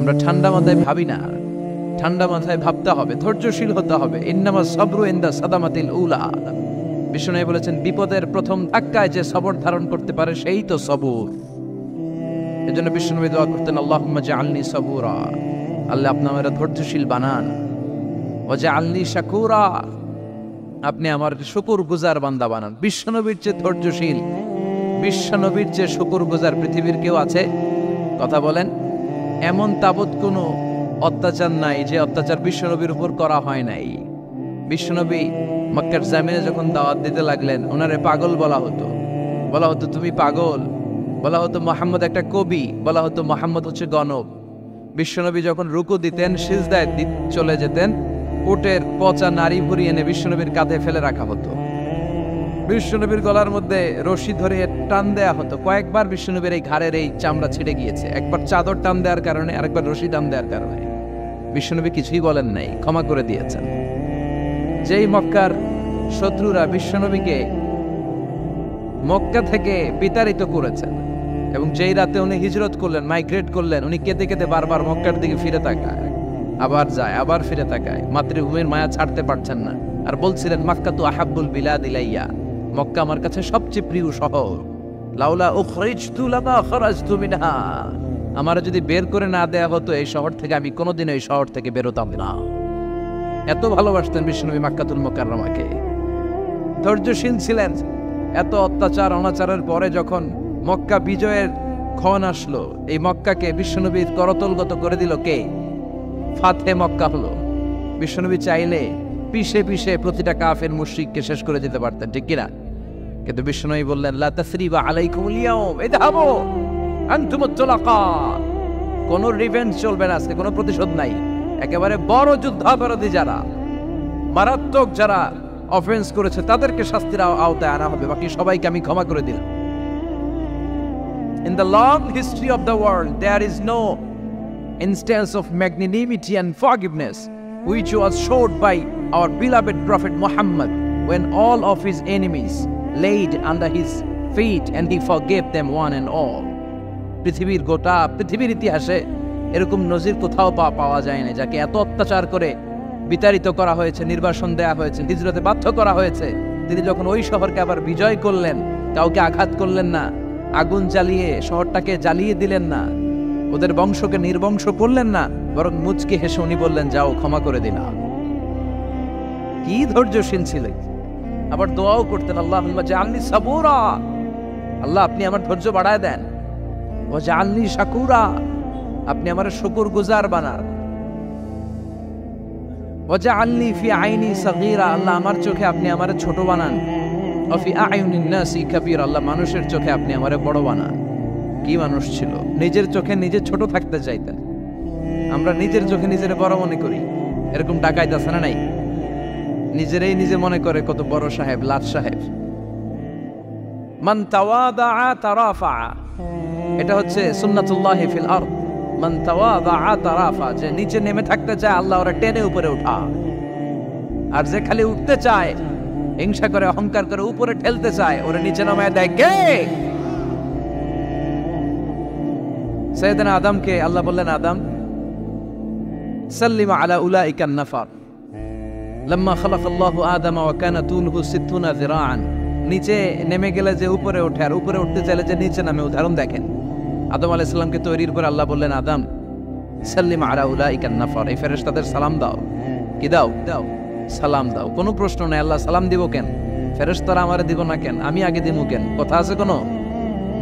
আমরা ঠান্ডা মাথায় ভাবি না, ঠান্ডা মাথায় ভাবতে হবে, ধৈর্যশীল হতে হবে। ইন্নামা সাবরু ইনদা সাদামাতিল উলা। বিষ্ণু বলেছেন, বিপদের প্রথম ধাক্কায় যে সবর ধারণ করতে পারে সেই তো সবুর। এজন্য বিষ্ণু দোয়া করতেন, আল্লাহুম্মা জাআলনি সাবুরা, আল্লাহ আপনি আমাকে ধৈর্যশীল বানান। ওয়া জাআলনি শাকুরা, আপনি আমার শুকরগুজার বান্দা বানান। বিশ্বনবীর যে ধৈর্যশীল, বিশ্বনবীর যে শুকরগুজার পৃথিবীর কেউ আছে? কথা বলেন। এমন তাবৎ কোনো অত্যাচার নাই যে অত্যাচার বিশ্বনবীর উপর করা হয় নাই। বিশ্বনবী মক্কার জামিনে যখন দাওয়াত দিতে লাগলেন, ওনারে পাগল বলা হতো, বলা হতো তুমি পাগল, বলা হতো মুহাম্মদ একটা কবি, বলা হতো মুহাম্মদ হচ্ছে গণক। বিশ্বনবী যখন রুকু দিতেন, সিজদায় চলে যেতেন, উটের পচা নারী ভুরি এনে বিশ্বনবীর কাঁধে ফেলে রাখা হতো। বিশ্বনবীর গলার মধ্যে রশি ধরে টান দেয়া হতো। কয়েকবার বিশ্বনবীর এই ঘাড়ের এই চামড়া ছিঁড়ে গিয়েছে, একবার চাদর টান দেওয়ার কারণে, আরেকবার রশি টান দেওয়ার কারণে। বিশ্বনবী কিছুই বলেন নাই, ক্ষমা করে দিয়েছেন। যেই মক্কার শত্রুরা বিশ্বনবীকে মক্কা থেকে বিতাড়িত করেছেন, এবং যেই রাতে উনি হিজরত করলেন, মাইগ্রেট করলেন, উনি কেঁদে কেঁদে বারবার মক্কার দিকে ফিরে তাকায়, আবার যায়, আবার ফিরে তাকায়, মাতৃভূমির মায়া ছাড়তে পারছেন না। আর বলছিলেন, মাক্কা তু আহাব্বুল বিলাদ ইলাইয়া, মক্কা আমার কাছে সবচেয়ে প্রিয় শহর। লাউলা উখরিজতু লামা খরাজতু মিনহা, আমার যদি বের করে না দেয়া হতো এই শহর থেকে, আমি কোনোদিন এই শহর থেকে বেরোতাম না। এত ভালোবাসতেন বিশ্বনবী মক্কাতুল মুকাররমাকে। ধৈর্যশীল ছিলেন। এত অত্যাচার অনাচারের পরে যখন মক্কা বিজয়ের ক্ষণ আসলো, এই মক্কাকে বিশ্বনবীর করতলগত করে দিল কে? ফাতে মক্কা হলো। বিশ্বনবী চাইলে পিষে পিষে প্রতিটা কাফের মুশরিককে শেষ করে দিতে পারতেন, ঠিক কিনা? কিন্তু বিশ্বনবী বললেন, লা তাসরিবা আলাইকুমুল ইয়াউম ইযহাবু আনতুমুত তুলাকা, কোনো রিভেঞ্জ চলবে না আজকে, কোনো প্রতিশোধ নাই। একেবারে বড় যুদ্ধাপরাধী যারা, মারাত্মক যারা অফেন্স করেছে, তাদেরকে শাস্তির আওতায় আনা হবে, বাকি সবাইকে আমি ক্ষমা করে দিলাম। In the long history of the world, there is no instance of magnanimity and forgiveness which was showed by our beloved Prophet Muhammad when all of his enemies laid under his feet and he forgave them one and all. পৃথিবীর গোটা পৃথিবীর ইতিহাসে এরকম নজির কোথাও পাওয়া যায় না, যাকে এত অত্যাচার করে বিতাড়িত করা হয়েছে, নির্বাসন দেয়া হয়েছে, হিজরতে বাধ্য করা হয়েছে। তিনি যখন ওই শহরকে আবার বিজয় করলেন, কাউকে আঘাত করলেন না, আগুন জ্বালিয়ে শহরটাকে জ্বালিয়ে দিলেন না, ওদের বংশকে নির্বংশ করলেন না, বরং মুচকি হেসে উনি বললেন, যাও ক্ষমা করে দিলাম। কি ধৈর্যশীল ছিলেন। আবার দোয়াও করতেন, আল্লাহুম্মা জাআলনি সাবুরা, আল্লাহ আপনি আমার ধৈর্য বাড়ায় দেন। ওয়া জাআলনি শাকুরা, আপনি আমার শুকরগুজার বানান। ওয়া জাআলনি ফি আইনি সাগীরা, আল্লাহ আমার চোখে আপনি আমারে ছোট বানান। ওয়া ফি আয়ুনিন নাসি কাবীরা, আল্লাহ মানুষের চোখে আপনি আমারে বড় বানান। কি মানুষ ছিল, নিজের চোখে নিজে ছোট থাকতে চাইতেন। আমরা নিজের চোখে নিজের বড় মনে করি, এরকম ডাকাইত আছে না নাই? নিজেরাই নিজে মনে করে কত বড় সাহেব, লাট সাহেব। মান তাওয়াদা তারাফা, এটা হচ্ছে সুন্নাতুল্লাহি ফিল আরদ। মান তাওয়াদা তারাফা, যে নিচে নেমে থাকতে চায় আল্লাহ ওরা টেনে উপরে উঠা, আর যে খালি উঠতে চায়, হিংসা করে অহংকার করে উপরে ঠেলতে চায়, ওরা নিচে নামায় দেয় কে? সাইয়েদনা আদমকে আল্লাহ বললেন, আদম সাল্লিমা আলা উলাইকান নাফার লাম্মা খালাকাল্লাহু আদম ওয়া কানা তুলহু 60 যিরাআন। নিচে নেমে গেলে যে উপরে ওঠে, আর উপরে উঠতে চাইলে যে নিচে নামে। উদাহরণ দেখেন, আদম আলাইহিস সালামকে তৈরির পর আল্লাহ বললেন, আদম সাল্লিমা আলা উলাইকান নাফার, এই ফেরেশতাদের সালাম দাও। কি দাও? দাও, সালাম দাও। কোনো প্রশ্ন নাই, আল্লাহ সালাম দিব কেন? ফেরেশতারা আমারে দিব না কেন? আমি আগে দিব কেন? কথা আছে কোনো?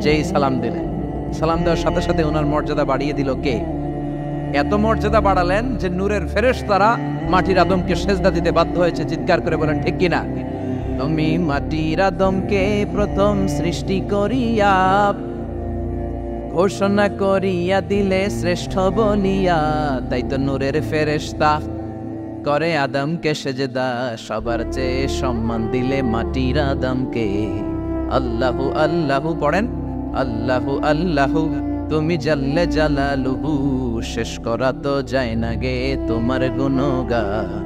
যেই সালাম দিলেন, সালাম দেওয়ার সাথে সাথে ওনার মর্যাদা বাড়িয়ে দিল কে? এত মর্যাদা বাড়ালেন যে নূরের ফেরেশতারা মাটির আদমকে সেজদা দিতে বাধ্য হয়েছে। চিৎকার করে বলেন, ঠিক কিনা? তুমি মাটির আদমকে প্রথম সৃষ্টি করিয়া ঘোষণা করিয়া দিলে শ্রেষ্ঠ বলিয়া, তাই তো নূরের ফেরেশতা করে আদমকে সেজদা, সবার চেয়ে সম্মান দিলে মাটির আদমকে। আল্লাহু আল্লাহু পড়েন, আল্লাহু আল্লাহু তুমি জাল্লে জালালুহু, শেষ করা তো যায় না গে তোমার গুণগান।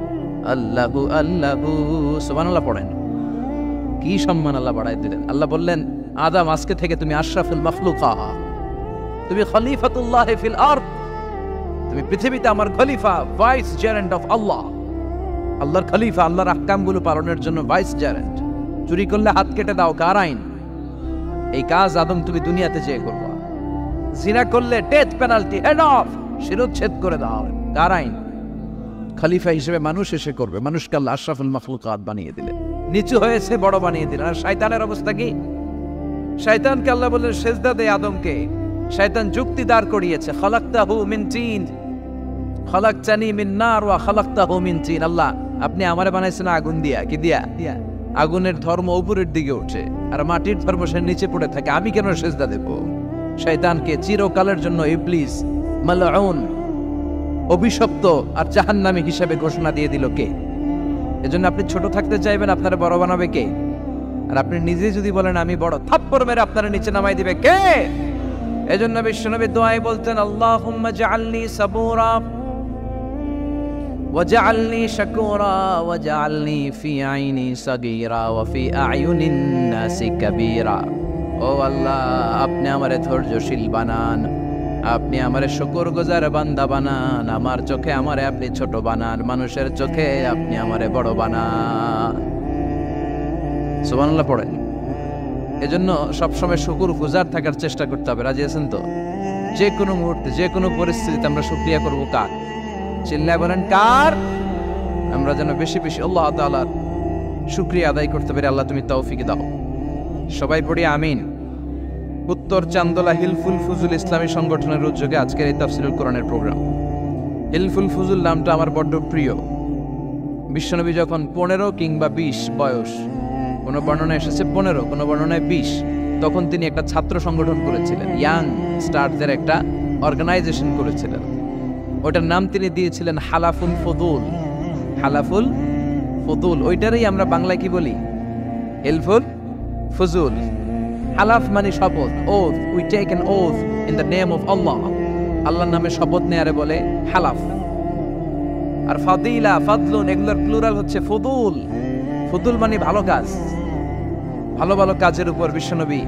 আল্লাহু আল্লাহু, সুবহানাল্লাহ পড়েন। কি সম্মান আল্লাহ বাড়াই দিলেন। আল্লাহ বললেন, আদম আজকে থেকে তুমি আশরাফুল মাখলুকা, তুমি খলিফাতুল্লাহ ফিল আরদ, তুমি পৃথিবীতে আমার খলিফা, ভাইস জেরেন্ট অফ আল্লাহ, আল্লাহর খলিফা, আল্লাহর আহকামগুলো পালনের জন্য ভাইস জেরেন্ট। চুরি করলে হাত কেটে দাও, কার আইন? এই কাজ আদম তুমি দুনিয়াতে যেয়ে করবা। জিনা করলে ডেথ পেনাল্টি, হেড অফ, শিরোচ্ছেদ করে দাও, কার আইন? খলিফা হিসেবে মানুষ এসে করবে। মানুষকে আল্লাহ আশরাফুল মাখলুকাত বানিয়ে দিলেন, নিচু হয়েছে বড় বানিয়ে দিলেন। আর শয়তানের অবস্থা কি? শয়তানকে আল্লাহ বললেন সেজদা দে আদমকে। শয়তান যুক্তি দাঁড় করিয়েছে, খালাকতাহু মিন তিন, খালাকতানি মিন নার ওয়া খালাকতাহু মিন তিন। আল্লাহ আপনি আমারে বানাইছেন আগুন দিয়া, কি দিয়া? আগুনের ধর্ম উপরের দিকে ওঠে আর মাটির ধর্ম সে নিচে পড়ে থাকে, আমি কেন সেজদা দেব? শয়তানকে চিরকালের জন্য ইবলিস মালউন, অভিশপ্ত আর জাহান্নামী হিসেবে ঘোষণা দিয়ে দিল কে? এজন্য আপনি ছোট থাকতে চাইবেন, আপনারা বড় বানাবে কে? আর আপনি নিজে যদি বলেন আমি বড়, থাপ্পড় মেরে আপনারা নিচে নামাই দিবে কে? এজন্য বিশ্বনবী দোয়ায় বলতেন, আল্লাহুম্মা জাআলনি সাবুরা ওয়াজআলনি শাকুরা ওয়াজআলনি ফি আইনি সাগীরা ওয়া ফি আয়ুনিন নাসি কাবীরা। ও আল্লাহ, আপনি আমারে ধৈর্যশীল বানান, আপনি আমারে শুকরগুজার বান্দা বানান, আমার চোখে আমারে আপনি ছোট বানান, মানুষের চোখে আপনি আমারে বড় বানান। সুবহানাল্লাহ পড়েন। এজন্য সবসময় শুকরগুজার থাকার চেষ্টা করতে হবে। রাজি আছেন তো? যে কোনো মুহূর্তে, যে কোনো পরিস্থিতিতে আমরা শুকরিয়া করব কার? চিল্লায় বলেন কার? আমরা যেন বেশি বেশি আল্লাহ তাআলার শুকরিয়া আদায় করতে পারি। আল্লাহ তুমি তৌফিক দাও। সবাই পড়ি আমিন। উত্তর চান্দোলা হিলফুল ফুজুল ইসলামী সংগঠনের উদ্যোগে আজকের এই তাফসীরুল কোরআনের প্রোগ্রাম। হিলফুল ফুজুল নামটা আমার বড্ড প্রিয়। বিশ্বনবী যখন 15 কিংবা 20 বয়স, কোনো বর্ণনায় এসেছে 15, কোনো বর্ণনায় 20, তখন তিনি একটা ছাত্র সংগঠন করেছিলেন, ইয়াং স্টারদের একটা অর্গানাইজেশন করেছিলেন। ওটার নাম তিনি দিয়েছিলেন হালাফুল ফদুল। হালাফুল ফদুল, ওইটারই আমরা বাংলায় কি বলি? হিলফুল ফুজুল। হালাফ মানে শপথ, oath, we take an oath in the name of Allah. আল্লাহর নামে শপথ নেয়ারে বলে হালাফ। আর ফাদিলা, ফাদলুন, এগুলোর প্লুরাল হচ্ছে ফুদুল। ফুদুল মানে ভালো কাজ। ভালো ভালো কাজের উপর বিশ্বনবী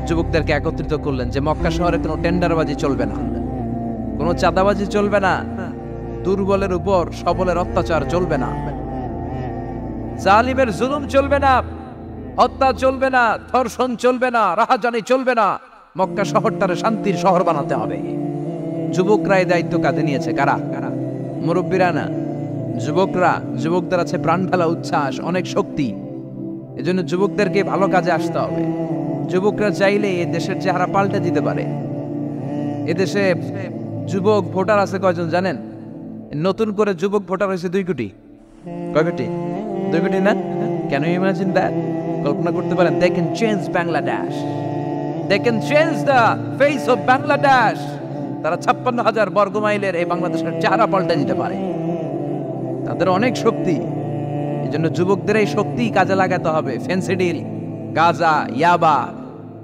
যুবকদেরকে একত্রিত করলেন যে মক্কা শহরে কোনো টেন্ডারবাজি চলবে না, কোনো চাঁদাবাজি চলবে না, দুর্বলের উপর সবলের অত্যাচার চলবে না, জালিমের জুলুম চলবে না, হত্যা চলবে না, ধর্ষণ চলবে না, রাহাজানি চলবে না। মক্কা শহরটারে শান্তির শহর বানাতে হবে। যুবকরা এই দায়িত্ব কাঁধে নিয়েছে। কারা? মুরব্বীরা না, যুবকরা। যুবকদের আছে প্রাণ ঢালা উচ্ছ্বাস, অনেক শক্তি। এজন্য যুবকদেরকে ভালো কাজে আসতে হবে। যুবকরা চাইলে এই দেশের চেহারা পাল্টে দিতে পারে। এদেশে যুবক ভোটার আছে কয়জন জানেন? নতুন করে যুবক ভোটার হয়েছে 2 কোটি। কয় কোটি? 2 কোটি না? Can you imagine that? কল্পনা করতে পারেন? They can change Bangladesh. They can change the face of Bangladesh. তারা 56,000 বর্গ মাইলের এই বাংলাদেশের চেহারা পাল্টে দিতে পারে। তাদের অনেক শক্তি। এজন্য যুবকদের এই শক্তি কাজে লাগাতে হবে। ফেন্সিডিল, গাঁজা, ইয়াবা,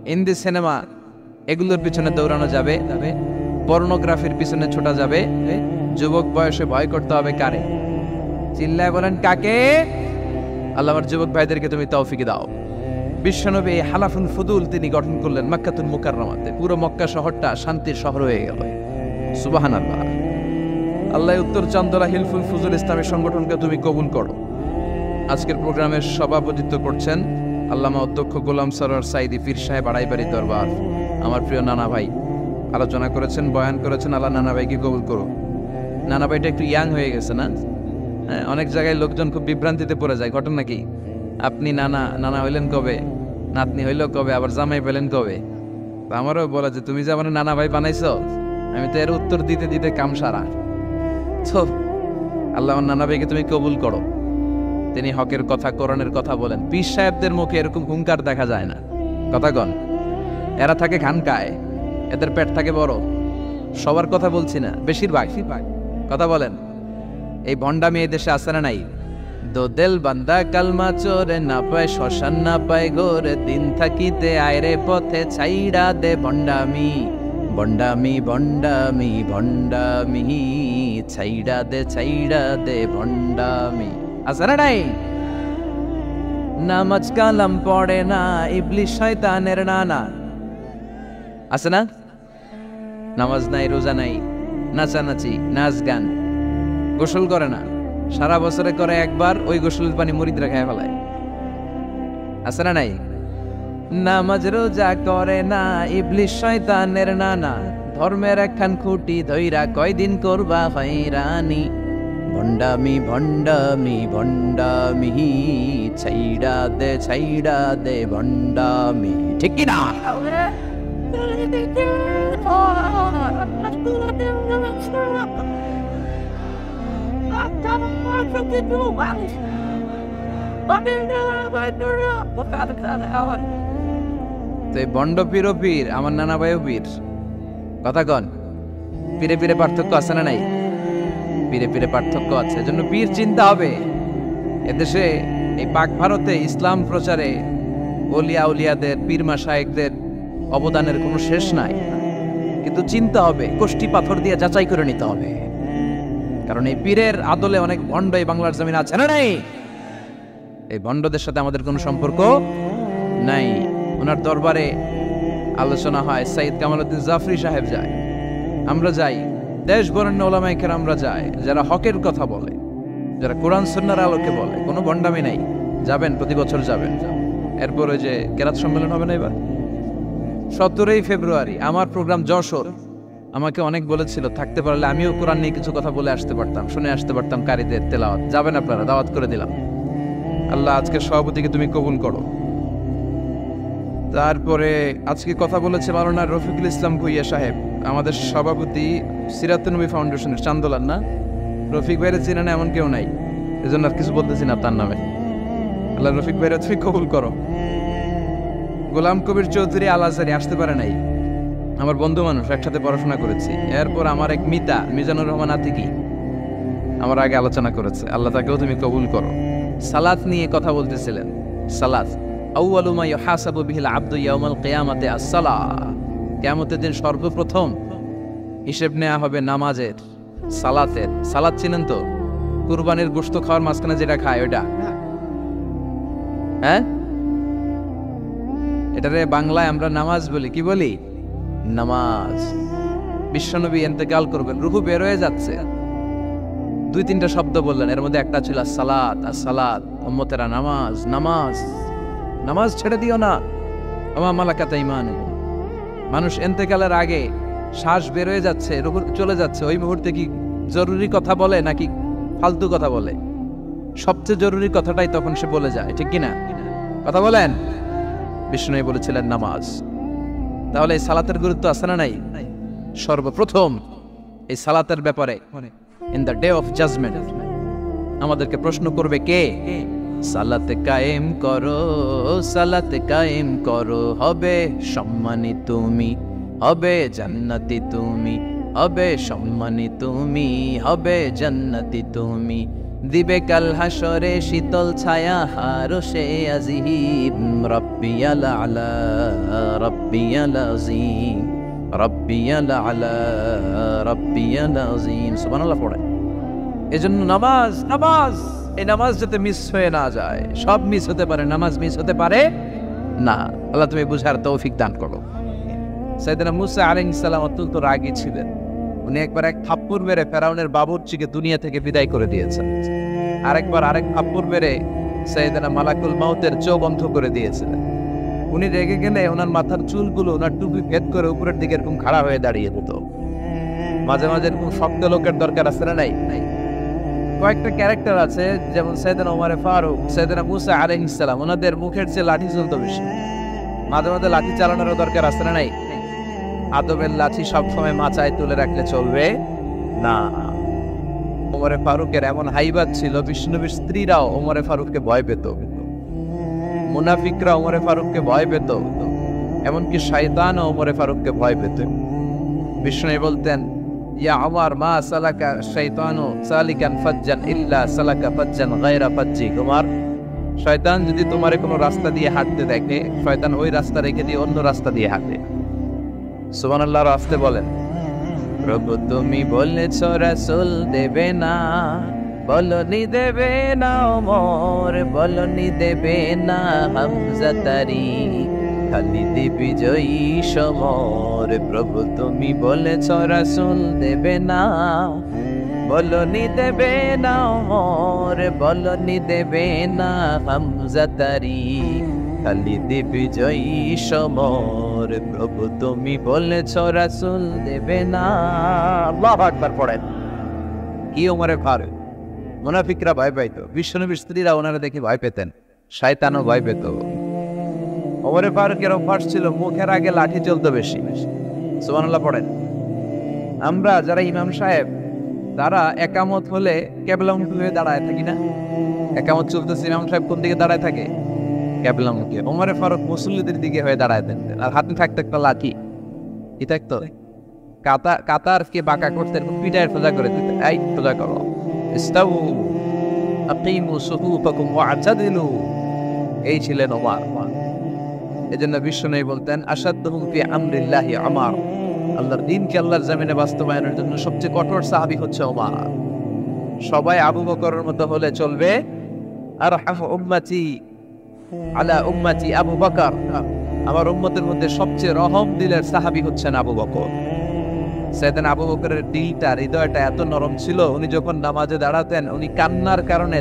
হিন্দি সিনেমা, এগুলোর পিছনে দৌড়ানো যাবে, পর্নোগ্রাফির পিছনে ছোটা যাবে। যুবক বয়সে ভয় করতে হবে কারে? চিল্লায় বলেন কাকে? আল্লাহ আমার যুবক ভাইদেরকে তুমি তৌফিক দাও। বিশ্বনবী হালাফুল ফুদুল তিনি গঠন করলেন মক্কাতুল মুকাররমাতে। পুরো মক্কা শহরটা শান্তির শহর হয়ে গেল। সুবহানাল্লাহ। আল্লাহ উত্তর চান্দোলা হিলফুল ফুজুল ইসলামী সংগঠনকে তুমি কবুল করো। আজকের প্রোগ্রামের সভাপতিত্ব করছেন আল্লামা অধ্যক্ষ গোলাম সরোয়ার সাইদি পীর সাহেব, আড়াইবাড়ি দরবার। আমার প্রিয় নানা ভাই আলোচনা করেছেন, বয়ান করেছেন। আল্লাহ নানা ভাইকে কবুল করো। নানা ভাইটা একটু ইয়াং হয়ে গেছে না? হ্যাঁ, অনেক জায়গায় লোকজন খুব বিভ্রান্তিতে পড়ে যায়। ঘটনা কি? আপনি নানা হইলেন কবে, নাতনি হইল কবে, আবার জামাই পেলেন কবে? আমারও বলা যে তুমি যে আমার নানা ভাই বানাইছো, আমি তো এর উত্তর দিতে দিতে কাম সারা। তো আল্লাহ আমার নানা ভাইকে তুমি কবুল করো। তিনি হকের কথা, কোরআনের কথা বলেন। পীর সাহেবদের মুখে এরকম হুঙ্কার দেখা যায় না। কথা কন, এরা থাকে খানকায়, এদের পেট থাকে বড়। সবার কথা বলছি না, বেশিরভাগ। কথা বলেন, এই ভণ্ডামি এই দেশে আছে না নাই? দো দেল বান্দা কালমা চোরে, না পায় শ্মশান না পায় গোরে, দিন থাকিতে আয়রে পথে ছাইড়া দে ভণ্ডামি, ভণ্ডামি ভণ্ডামি ভণ্ডামি, ছাইড়া দে ভণ্ডামি। আছে না নাই? নামাজ কালাম পড়ে না, ইবলিশ শয়তানের নানা। আছে না? নামাজ নাই, রোজা নাই, নাচানাচি, নাচ গান, গোসল করে না, সারা বছরে করে একবার, ওই গোসলের পানি মুরিদরা খায় ফেলায়। আছে না নাই? নামাজ রোজা করে না, ইবলিশ শয়তানের নানা, ধর্মের একখান খুঁটি ধইরা কয়দিন করবা হয়রানি। ভণ্ডামি ভণ্ডামি ভণ্ডামি, ছাইড়া দে ভণ্ডামি, ঠিক কি না? বন্ড পীর ও পীর, আমার নানা ভাইও পীর। কথা কন, পীরে পীরে পার্থক্য আছে না নাই? পীরে পীরে পার্থক্য আছে, এজন্য পীর চিন্তা হবে। এদেশে এই পাক ভারতে ইসলাম প্রচারে ওলিয়া উলিয়াদের, পীর মাশায়েখদের অবদানের কোনো শেষ নাই, কিন্তু চিন্তা হবে, কোষ্টি পাথর দিয়ে যাচাই করে নিতে হবে। কারণ এই পীরের আদলে অনেক ভণ্ড এই বাংলার জমিন আছে না নাই? এই ভণ্ডদের সাথে আমাদের কোনো সম্পর্ক নাই। ওনার দরবারে আলোচনা হয়, সাইদ কামালউদ্দিন জাফরি সাহেব যায়, আমরা যাই, দেশ বরেণ্য ওলামায়ে কেরামরা যায়, যারা হকের কথা বলে, যারা কোরআন সুন্নাহর আলোকে বলে, কোনো ভণ্ডামি নাই। যাবেন, প্রতি বছর যাবেন। এরপর ওই যে কেরাত সম্মেলন হবে না এবার 17 ফেব্রুয়ারি, আমার প্রোগ্রাম যশোর। আমাকে অনেক বলেছিল থাকতে পারলে আমিও কোরআন নিয়ে কিছু কথা বলে আসতে পারতাম, শুনে আসতে পারতাম কারীদের তেলাওয়াত। যাবেন আপনারা, দাওয়াত করে দিলাম। আল্লাহ আজকে সভাপতিকে তুমি কবুল করো। তারপরে আজকে কথা বলেছে মাওলানা রফিকুল ইসলাম ভুইয়া সাহেব, আমাদের সভাপতি সিরাতুন নবী ফাউন্ডেশনের চান্দোলার। না, রফিক ভাইয়ের চিনে না এমন কেউ নাই, এজন্য আর কিছু বলতেছি না তার নামে। আল্লাহ রফিক ভাইয়ের তুমি কবুল করো। গোলাম কবির চৌধুরী আল আজহারি আসতে পারে নাই, আমার বন্ধু মানুষ, একসাথে পড়াশোনা করেছি। এরপর আমার এক মিতা মিজানুর রহমান আতিকি আমার আগে আলোচনা করেছে, আল্লাহ তাকেও তুমি কবুল করো। সালাত নিয়ে কথা বলতেছিলেন। সালাত আউয়ালু মা ইউহাসাবু বিহিল আবদু ইয়াউমাল কিয়ামাতি আস-সালাহ, কিয়ামতের দিন সর্বপ্রথম হিসেব নেওয়া হবে নামাজের, সালাতের। সালাত চিনেন তো? কুরবানির গোশত খাওয়ার মাঝখানে যেটা খায় ওটা, হ্যাঁ, এটারে বাংলায় আমরা নামাজ বলি। কি বলি? নামাজ। বিশ্বনবী ইন্তেকাল করবেন, রূহ বের হয়ে যাচ্ছে, 2-3টা শব্দ বললেন, এর মধ্যে একটা ছিল সালাত। আর সালাত, উম্মতেরা নামাজ, নামাজ, নামাজ ছেড়ে দিও না। আমা মালাকাত ঈমানুকুম। মানুষ ইন্তেকালের আগে শ্বাস বের হয়ে যাচ্ছে, রূহ চলে যাচ্ছে, ওই মুহূর্তে কি জরুরি কথা বলে নাকি ফালতু কথা বলে? সবচেয়ে জরুরি কথাটাই তখন সে বলে যায়, ঠিক কিনা? কথা বলেন। বিষ্ণু বলেছিলেন নামাজ। তাহলে এই সালাতের গুরুত্ব আছে না নাই? সর্বপ্রথম এই সালাতের ব্যাপারে in the day of judgement আমাদেরকে প্রশ্ন করবে কে? সালাতে কায়েম করো, সালাতে কায়েম করো, হবে সম্মানী তুমি, হবে জান্নাতি তুমি, হবে সম্মানী তুমি, হবে জান্নাতি তুমি। দিবে কাল হাসরে শীতল ছায়া হারশে আজিম, রব্বিয়াল আলা রব্বিয়াল আযীম, রব্বিয়াল আলা রব্বিয়াল আযীম। সুবহানাল্লাহ পড়ে। এজন্য নামাজ, নামাজ, এই নামাজ যাতে মিস হয়ে না যায়। সব মিস হতে পারে, নামাজ মিস হতে পারে না। আল্লাহ তুমি বুঝার তৌফিক দান করো। সাইয়েদনা মুসা আলাইহিস সালাম অত্যন্ত রাগী ছিলেন। উনি একবার এক থাপ্পড় মেরে ফেরাউনের বাবুর্চিকে দুনিয়া থেকে বিদায় করে দিয়েছেন। আরেক থাপ্পড় মেরে সাইয়েদনা মালাকুল মাউতের চোখ বন্ধ করে দিয়েছিলেন। উনি রেগে গেলে ওনার মাথার চুলগুলো ওনার টুপি ভেদ করে উপরের দিকে এরকম খাড়া হয়ে দাঁড়িয়ে যেত। মাঝে মাঝে এরকম শক্ত লোকের দরকার আছে না নাই? কয়েকটা ক্যারেক্টার আছে, যেমন সাইয়েদনা ওমরে ফারুক, সাইয়েদনা মুসা আলাইহিস সালাম, ওনাদের মুখের চেয়ে লাঠি চলতো বেশি। মাঝে মাঝে লাঠি চালানোর দরকার আছে না নাই? আদবের লাঠি সবসময় মাচায় তুলে রাখলে চলবে না। ওমরে ফারুকের এমন হাইবাত ছিল, বিষ্ণুনবীর স্ত্রীরাও ওমরে ফারুককে ভয় পেত, মুনাফিকরা ওমরে ফারুককে ভয় পেত, এমনকি শয়তানও ওমরে ফারুককে ভয় পেত। বিষ্ণু বলতেন, ইয়া ওমর মা সালাকা শাইতানু সালিকান ফাজ্জান ইল্লা সালাকা ফাজ্জান গায়রা ফাজ্জি। ওমর, শয়তান যদি তোমারে কোনো রাস্তা দিয়ে হাঁটতে দেখে, শয়তান ওই রাস্তা রেখে দিয়ে অন্য রাস্তা দিয়ে হাঁটে। সুবহানাল্লাহ। আসতে বলেন, প্রভু তুমি বলেছ রাসূল দেবে না, বলনি দেবে না ওমর, বলনি দেবে না হামজা তারি, খালিদ বিজয়ী সমর প্রভু তুমি বলেছ রাসূল দেবে না, বলনি দেবে না ওমর, বলনি দেবে না হামজা তারি, খালিদ বিজয়ী সমর প্রভু তুমি বলেছ রাসূল দেবে না। আল্লাহু আকবার পড়েন। কি ওমরে ফারুক, মুনাফিকরা ভয় পাইতো, বিশ্বনবীর স্ত্রীরা ওনারা দেখে ভয় পেতেন, শয়তানও ভয় পেত। ওমরে ফারুকের অভ্যাস ছিল মুখের আগে লাঠি চলতো বেশি। সুবহানাল্লাহ পড়েন। আমরা যারা ইমাম সাহেব তারা একামত হলে কেবলামুখী হয়ে দাঁড়ায় থাকি না? একামত চলতেছে, ইমাম সাহেব কোন দিকে দাঁড়ায় থাকে? কেবলামুখী। ওমরে ফারুক মুসল্লিদের দিকে হয়ে দাঁড়ায় থাকতেন, আর হাতে থাকতো একটা লাঠি। কি থাকতো? কাতারকে বাঁকা করতেন, পিঠায় সোজা করে দিতেন, এই সোজা করো, ইস্তাউ আকিমু সুফুফাকুম ওয়া'তাদিলু। এই ছিলেন ওমর। এজন্য বিশ্বনবী বলতেন আশাদ্দুহুম ফি আমরিল্লাহি ওমর, আল্লাহর দ্বীনকে আল্লাহর জমিনে বাস্তবায়নের জন্য সবচেয়ে কঠোর সাহাবী হচ্ছে ওমর। সবাই আবু বকরের মতো হলে চলবে। আরহামু উম্মতি আলা উম্মতি আবু বকর, আমার উম্মতের মধ্যে সবচেয়ে রহম দিলের সাহাবী হচ্ছেন আবু বকর। সাইয়েদনা আবু বকরের দিলটা, হৃদয়টা এত নরম ছিল, উনি যখন নামাজে দাঁড়াতেন উনি কান্নার কারণে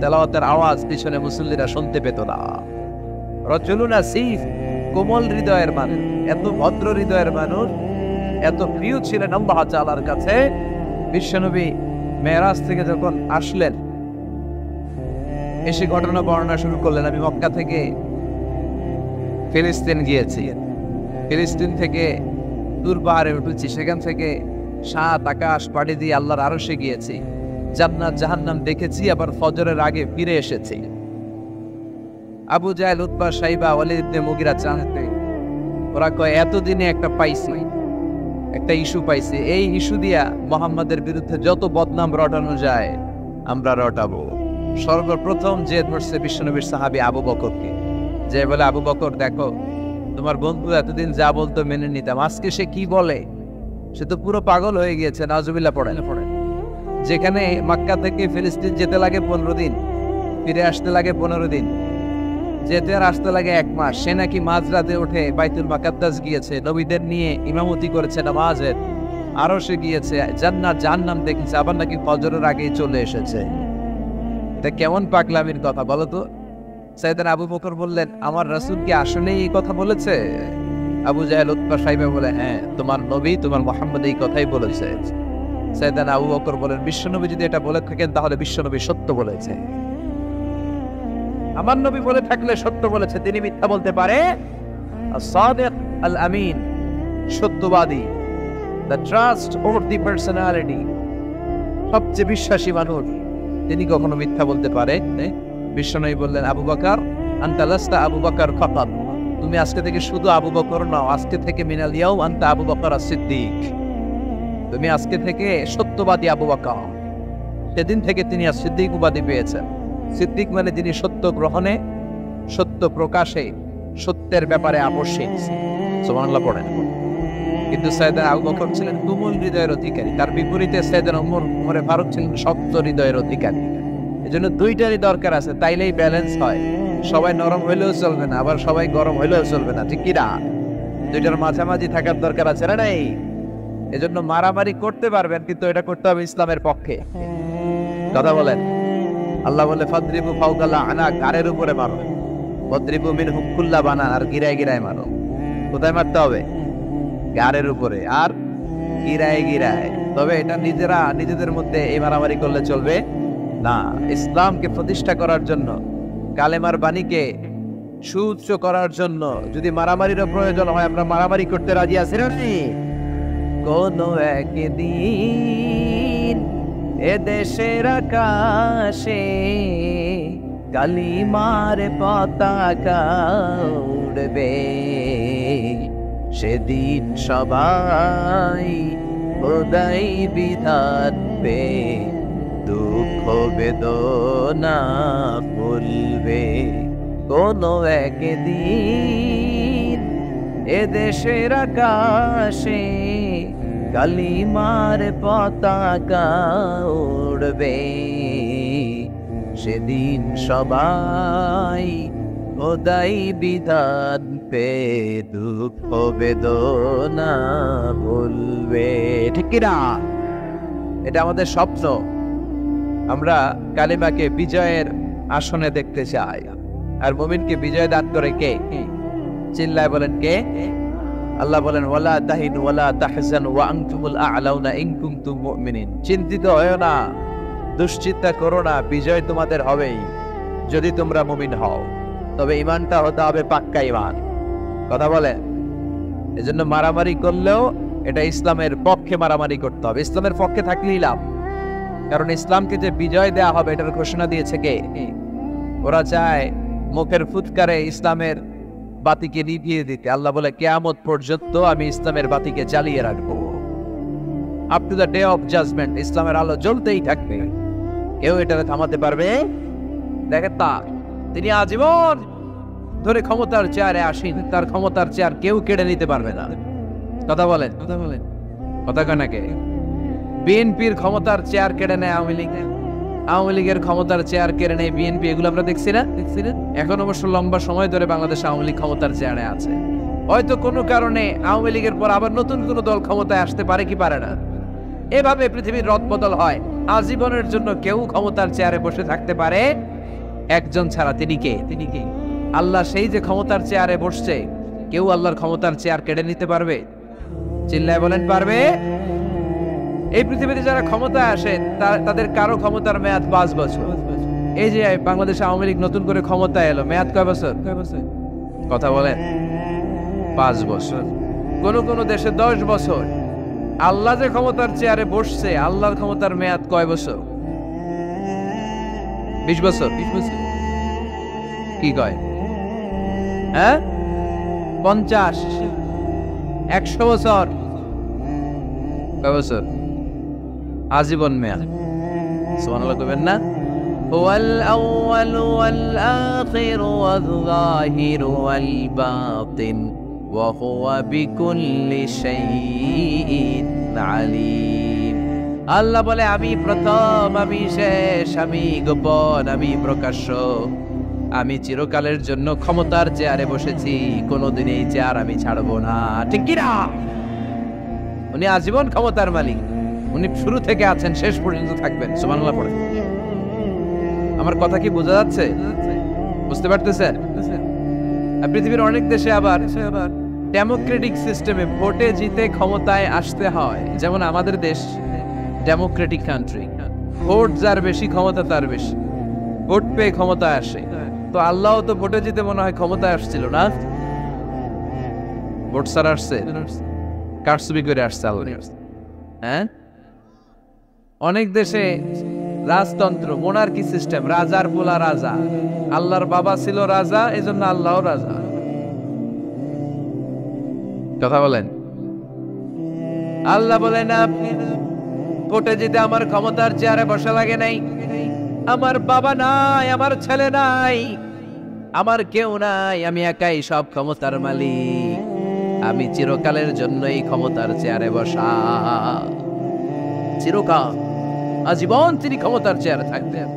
তেলাওয়াতের আওয়াজ পিছনে মুসল্লিরা শুনতে পেত না। রজুলুন আসিফ, কোমল হৃদয়ের মানুষ, এত ভদ্র হৃদয়ের মানুষ, এত প্রিয় ছিলেন আল্লাহ তাআলার কাছে। বিশ্বনবী মেরাজ থেকে যখন আসলেন, এসে ঘটনা বর্ণনা শুরু করলেন, আমি মক্কা থেকে ফিলিস্তিন গিয়েছি, ফিলিস্তিন থেকে দূর পাহাড়ে উঠেছি, সেখান থেকে 7 আকাশ পাড়ি দিয়ে আল্লাহর আরশে গিয়েছি, জান্নাত জাহান্নাম দেখেছি, আবার ফজরের আগে ফিরে এসেছি। আবু জাহেল, উতবা, সাইবা, ওয়ালিদ ইবনে মুগিরা জানতে, ওরা কয় এতদিনে একটা পাইছি, একটা ইস্যু পাইছি, এই ইস্যু দিয়া মুহাম্মাদের বিরুদ্ধে যত বদনাম রটানো যায় আমরা রটাবো। সর্বপ্রথম যে ধরছে বিশ্বনবীর সাহাবী আবু বকরকে, যে বলে আবু বকর দেখো তোমার বন্ধু এতদিন যা বলতো মেনে নিতাম, আজকে সে কি বলে, সে তো পুরো পাগল হয়ে গিয়েছে। নাউজুবিল্লাহ পড়েন। যেখানে মক্কা থেকে ফিলিস্তিন যেতে লাগে 15 দিন, ফিরে আসতে লাগে 15 দিন, যেতে আর আসতে লাগে 1 মাস, সে নাকি মাঝরাতে উঠে বাইতুল মুকাদ্দাস গিয়েছে, নবীদের নিয়ে ইমামতি করেছে নামাজের, আরো সে গিয়েছে, জান্নাত জাহান্নাম দেখেছে, আবার নাকি ফজরের আগেই চলে এসেছে। এটা কেমন পাগলামির কথা বলো তো? সাইয়েদনা আবু বকর বললেন আমার রাসূল কি আসলেই এই কথা বলেছে? আবু জাহেল, উতবা, সাইবা বলে হ্যাঁ, তোমার নবী, তোমার মুহাম্মদ এই কথাই বলেছে। সাইয়েদনা আবু বকর বলেন বিশ্বনবী যদি এটা বলে থাকেন তাহলে বিশ্বনবী সত্য বলেছে। আমার নবী বলে থাকলে সত্য বলেছে, তিনি মিথ্যা বলতে পারে? as-sadiq al-amin, সত্যবাদী, the trustworthy personality, সবচেয়ে বিশ্বাসী মানুষ, তিনি কখনো মিথ্যা বলতে পারে? বিশ্বনবী বললেন আবু বকর আনতা লাস্তা আবু বকর ফাকাত, তুমি আজকে থেকে শুধু আবু বকর নও, আজকে থেকে মিনাল ইয়াউম আনতা আবু বকর as-সিদ্দিক, তুমি আজকে থেকে সত্যবাদী আবু বকর। সেদিন থেকে তিনি as-সিদ্দিক উপাধি পেয়েছেন। সিদ্দিক মানে যিনি সত্য গ্রহণে, সত্য প্রকাশে, সত্যের ব্যাপারে আপসহীন। সুবহানাল্লাহ পড়েন। কিন্তু সাইয়েদনা আবু বকর ছিলেন তুমুল হৃদয়ের অধিকারী, তার বিপরীতে সাইয়েদনা ওমরে ফারুক ছিলেন শক্ত হৃদয়ের অধিকারী। এজন্য দুইটারই দরকার আছে, তাইলেই ব্যালেন্স হয়। সবাই নরম হইলেও চলবে না, আবার সবাই গরম হইলেও চলবে না, ঠিক কি না? দুইটার মাঝামাঝি থাকার দরকার আছে না নাই? এজন্য মারামারি করতে পারবেন, কিন্তু এটা করতে হবে ইসলামের পক্ষে। কথা বলেন। আল্লাহ বলে ফাদরিবু ফাওকাল আনাক, গারের উপরে মারো, ফাদরিবু মিনহুম কুল্লা বানান, আর গিরায় গিরায় মারো। কোথায় মারতে হবে? গারের উপরে আর গিরায় গিরায়। তবে এটা নিজেদের মধ্যে এই মারামারি করলে চলবে না। ইসলামকে প্রতিষ্ঠা করার জন্য, কালেমার বাণীকে সুউচ্চ করার জন্য যদি মারামারিরও প্রয়োজন হয়, আমরা মারামারি করতে রাজি আছি না? কোনো একদিন এ দেশের আকাশে কালিমার পতাকা উড়বে, সেদিন সবাই খোদাই বিধান পে দুঃখ বেদনা ভুলবে। কোনো একদিন এ দেশের আকাশে কালিমার পতাকা উড়বে, সেদিন সবাই খোদাই বিধান থাকতে দুঃখ বেদনা ভুলবে, ঠিক কিনা? এটা আমাদের স্বপ্ন। আমরা কালিমাকে বিজয়ের আসনে দেখতে চাই। আর মুমিনকে বিজয় দান করে কে? চিল্লায় বলেন কে? আল্লাহ বলেন ওয়ালা তাহিনু ওয়ালা তাহজানু ওয়া আনতুমুল আ'লাউনা ইন কুনতুম মুমিনিন। চিন্তিত হয়ো না, দুশ্চিন্তা করো না, বিজয় তোমাদের হবেই যদি তোমরা মুমিন হও। তবে ঈমানটা হতে হবে পাক্কা ঈমান। কথা বলেন? এজন্য মারামারি করলেও এটা ইসলামের পক্ষে মারামারি করতে হবে, ইসলামের পক্ষে থাকলেই লাভ। কারণ ইসলামকে যে বিজয় দেয়া হবে এটার ঘোষণা দিয়েছে কে? ওরা চায় মুখের ফুৎকারে ইসলামের বাতিকে নিভিয়ে দিতে। আল্লাহ বলে কিয়ামত পর্যন্ত আমি ইসলামের বাতিকে জ্বালিয়ে রাখবো। Up to the day of judgement ইসলামের আলো জ্বলতেই থাকবে, কেউ এটাকে থামাতে পারবে? দেখেন তিনি আজীবন ধরে ক্ষমতার চেয়ারে আসেন, তার ক্ষমতার চেয়ার কেউ কেড়ে নিতে পারবে না। কথা বলেন? কথা কানাকে বিএনপির ক্ষমতার চেয়ার কেড়ে নেয় আওয়ামী লীগ, আওয়ামী লীগের ক্ষমতার চেয়ার কেড়ে নেয় বিএনপি। এগুলো আমরা দেখছি না? এখন অবশ্য লম্বা সময় ধরে বাংলাদেশে আওয়ামী লীগ ক্ষমতার চেয়ারে আছে। হয়তো কোনো কারণে আওয়ামী লীগের পর আবার নতুন কোনো দল ক্ষমতায় আসতে পারে কি পারে না। এভাবে পৃথিবীর রদবদল হয়। আজীবনের জন্য কেউ ক্ষমতার চেয়ারে বসে থাকতে পারে একজন ছাড়া। তিনি কে? আল্লাহ। সেই যে ক্ষমতার চেয়ারে বসছে, কেউ আল্লাহর ক্ষমতার চেয়ার কেড়ে নিতে পারবে? চিল্লায় বলেন পারবে? এই পৃথিবীতে যারা ক্ষমতায় আসে তাদের কারো ক্ষমতার মেয়াদ 5 বছর। এই যে বাংলাদেশ আওয়ামী লীগ নতুন করে ক্ষমতায় এলো, মেয়াদ কয় বছর? কথা বলেন? 5 বছর। কোন কোন দেশে 10 বছর। আল্লাহ যে ক্ষমতার চেয়ারে বসছে, আল্লাহর ক্ষমতার মেয়াদ কয় বছর? 20 বছর। কি কয়? হ্যাঁ, 50, 100 বছর। কয় বছর? আজীবন মেয়াদ। সুবহানাল্লাহ কইবেন না? হুয়াল আউয়ালু ওয়াল আখিরু ওয়াল যাহিরু ওয়াল বাতিন ওয়া হুয়া বিকুল্লি শাইইন আলীম। আল্লাহ বলে আমি প্রথম, আমি শেষ, আমি গোপন, আমি প্রকাশ্য। আমি চিরকালের জন্য ক্ষমতার চেয়ারে বসেছি, কোনোদিন এই চেয়ার আমি ছাড়বো না, ঠিক কি না? উনি আজীবন ক্ষমতার মালিক। উনি শুরু থেকে আছেন, শেষ পর্যন্ত থাকবেন। সুবহানাল্লাহ পড়ে। আমার কথা কি বোঝা যাচ্ছে? বুঝতে পারতেছেন? পৃথিবীর অনেক দেশে আবার ডেমোক্রেটিক সিস্টেমে ভোটে জিতে ক্ষমতায় আসতে হয়। যেমন আমাদের দেশ ডেমোক্রেটিক কান্ট্রি, ভোট যার বেশি ক্ষমতা তার বেশি, ভোট পেয়ে ক্ষমতায় আসে। তো আল্লাহ তো ভোটে জিতে মনে হয় ক্ষমতায় আসছিল না, ভোট ছাড়া আসছে, কারচুপি করে আসছে আল্লাহ। হ্যাঁ, অনেক দেশে রাজতন্ত্র, মোনার্কি সিস্টেম, রাজার পোলা রাজা। আল্লাহর বাবা ছিল রাজা, এজন্য আল্লাহও রাজা। কথা বলেন? আল্লাহ বলেন আপনি ভোটে জিতে আমার ক্ষমতার চেয়ারে বসা লাগে নাই। আমার বাবা নাই, আমার ছেলে নাই, আমার কেউ নাই, আমি একাই সব ক্ষমতার মালিক। আমি চিরকালের জন্য এই ক্ষমতার চেয়ারে বসা। চিরকাল, আজীবন তিনি ক্ষমতার চেয়ারে থাকবেন।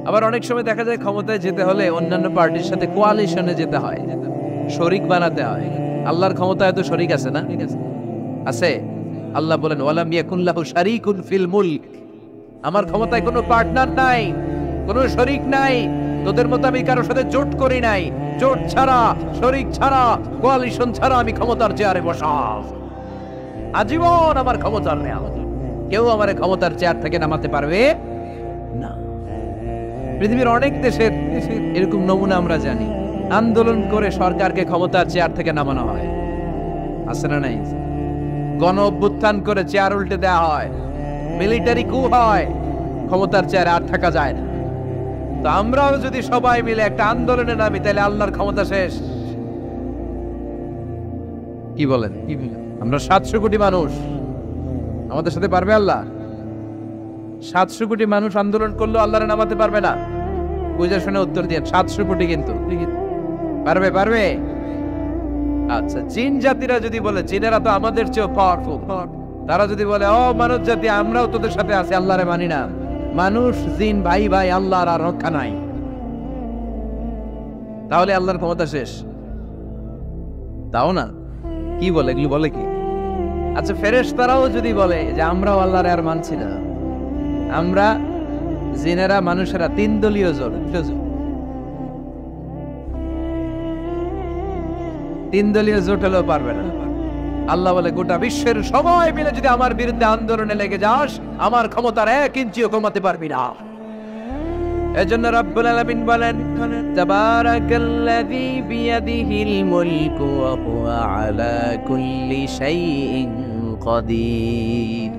আবার অনেক সময় দেখা যায় ক্ষমতায় যেতে হলে অন্যান্য পার্টির সাথে কোয়ালিশনে যেতে হয়, শরিক বানাতে হয়। আল্লাহর ক্ষমতায় তো শরিক আছে না? আছে। আল্লাহ বলেন ওয়ালাম ইয়াকুল্লাহু শারীকুন ফিল মুলক। আমার ক্ষমতায় কোনো পার্টনার নাই, কোনো শরিক নাই। তোদের মতো আমি কারোর সাথে জোট করি নাই। জোট ছাড়া, শরিক ছাড়া, কোয়ালিশন ছাড়া আমি ক্ষমতার চেয়ারে বসা। আজীবন আমার ক্ষমতার নেওয়া, কেউ আমার ক্ষমতার চেয়ার থেকে নামাতে পারবে না। পৃথিবীর অনেক দেশের এরকম নমুনা আমরা জানি। আন্দোলন করে সরকারকে ক্ষমতার চেয়ার থেকে নামানো হয়, আছে না নাই? গণ অভ্যুত্থান করে চেয়ার উল্টে দেওয়া হয়, মিলিটারি কু হয়, ক্ষমতার চেয়ারে আর থাকা যায় না। তো আমরাও যদি সবাই মিলে একটা আন্দোলনে নামি, তাহলে আল্লাহর ক্ষমতা শেষ। কি বলেন? আমরা 700 কোটি মানুষ, আমাদের সাথে পারবে আল্লাহ? 700 কোটি মানুষ আন্দোলন করলেও আল্লাহরে নামাতে পারবে না? বুঝে শুনে উত্তর দিয়ে। 700 কোটি কিন্তু পারবে? পারবে? আচ্ছা, জিন জাতিরা যদি বলে, জিনেরা তো আমাদের চেয়ে পাওয়ারফুল, তারা যদি বলে ও মানব জাতি আমরাও তোদের সাথে আছি, আল্লাহরে মানি না, মানুষ জিন ভাই ভাই, আল্লাহর আর রক্ষা নাই, তাহলে আল্লাহর ক্ষমতা শেষ। তাও না, কি বলে এগুলো, বলে কি? আচ্ছা, ফেরেশতারাও যদি বলে যে আমরাও আল্লাহর আর মানছি না, আমরা জিনেরা মানুষেরা 3 দলীয় জোট, 3 দলীয় জোট হলেও পারবে না। আল্লাহ বলে গোটা বিশ্বের সবাই মিলে যদি আমার বিরুদ্ধে আন্দোলনে লেগে যাস, আমার ক্ষমতার 1 ইঞ্চিও কমাতে পারবি না। এজন্য রব্বুল আলামিন বলেন, তাবারাকাল্লাযী বিয়াদিহিল মুলকু ওয়া হুয়া আলা কুল্লি শাইইন কাদির।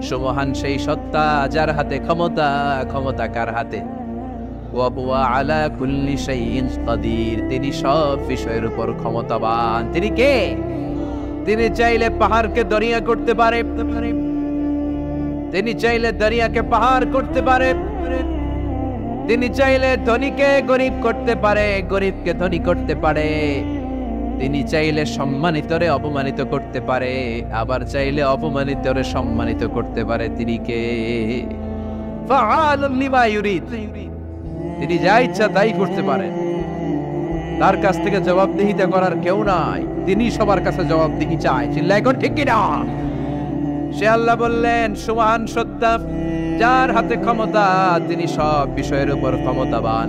সুবহান সেই সত্তা যার হাতে ক্ষমতা, ক্ষমতা কার হাতে? ওয়া হুয়া আলা কুল্লি শাইইন কাদির, তিনি সব বিষয়ের উপর ক্ষমতাবান। তিনি কে? তিনি চাইলে পাহাড়কে দরিয়া করতে পারে, তিনি চাইলে দরিয়াকে পাহাড় করতে পারে, তিনি চাইলে ধনীকে গরিব করতে পারে, গরিবকে ধনী করতে পারে, তিনি চাইলে সম্মানিতরে অপমানিত করতে পারে, আবার চাইলে অপমানিতরে সম্মানিত করতে পারে। তিনি কে? ফাআলুন লিমা ইউরিদ, তিনি যা ইচ্ছা তাই করতে পারেন। তার কাছ থেকে জবাবদিহিতা করার কেউ নাই, তিনি সবার কাছে জবাবদিহি চায়। চিল্লায় কোন ঠিক কিনা? সে আল্লাহ বললেন, সুবহান সত্তা যার হাতে ক্ষমতা, তিনি সব বিষয়ের উপর ক্ষমতাবান।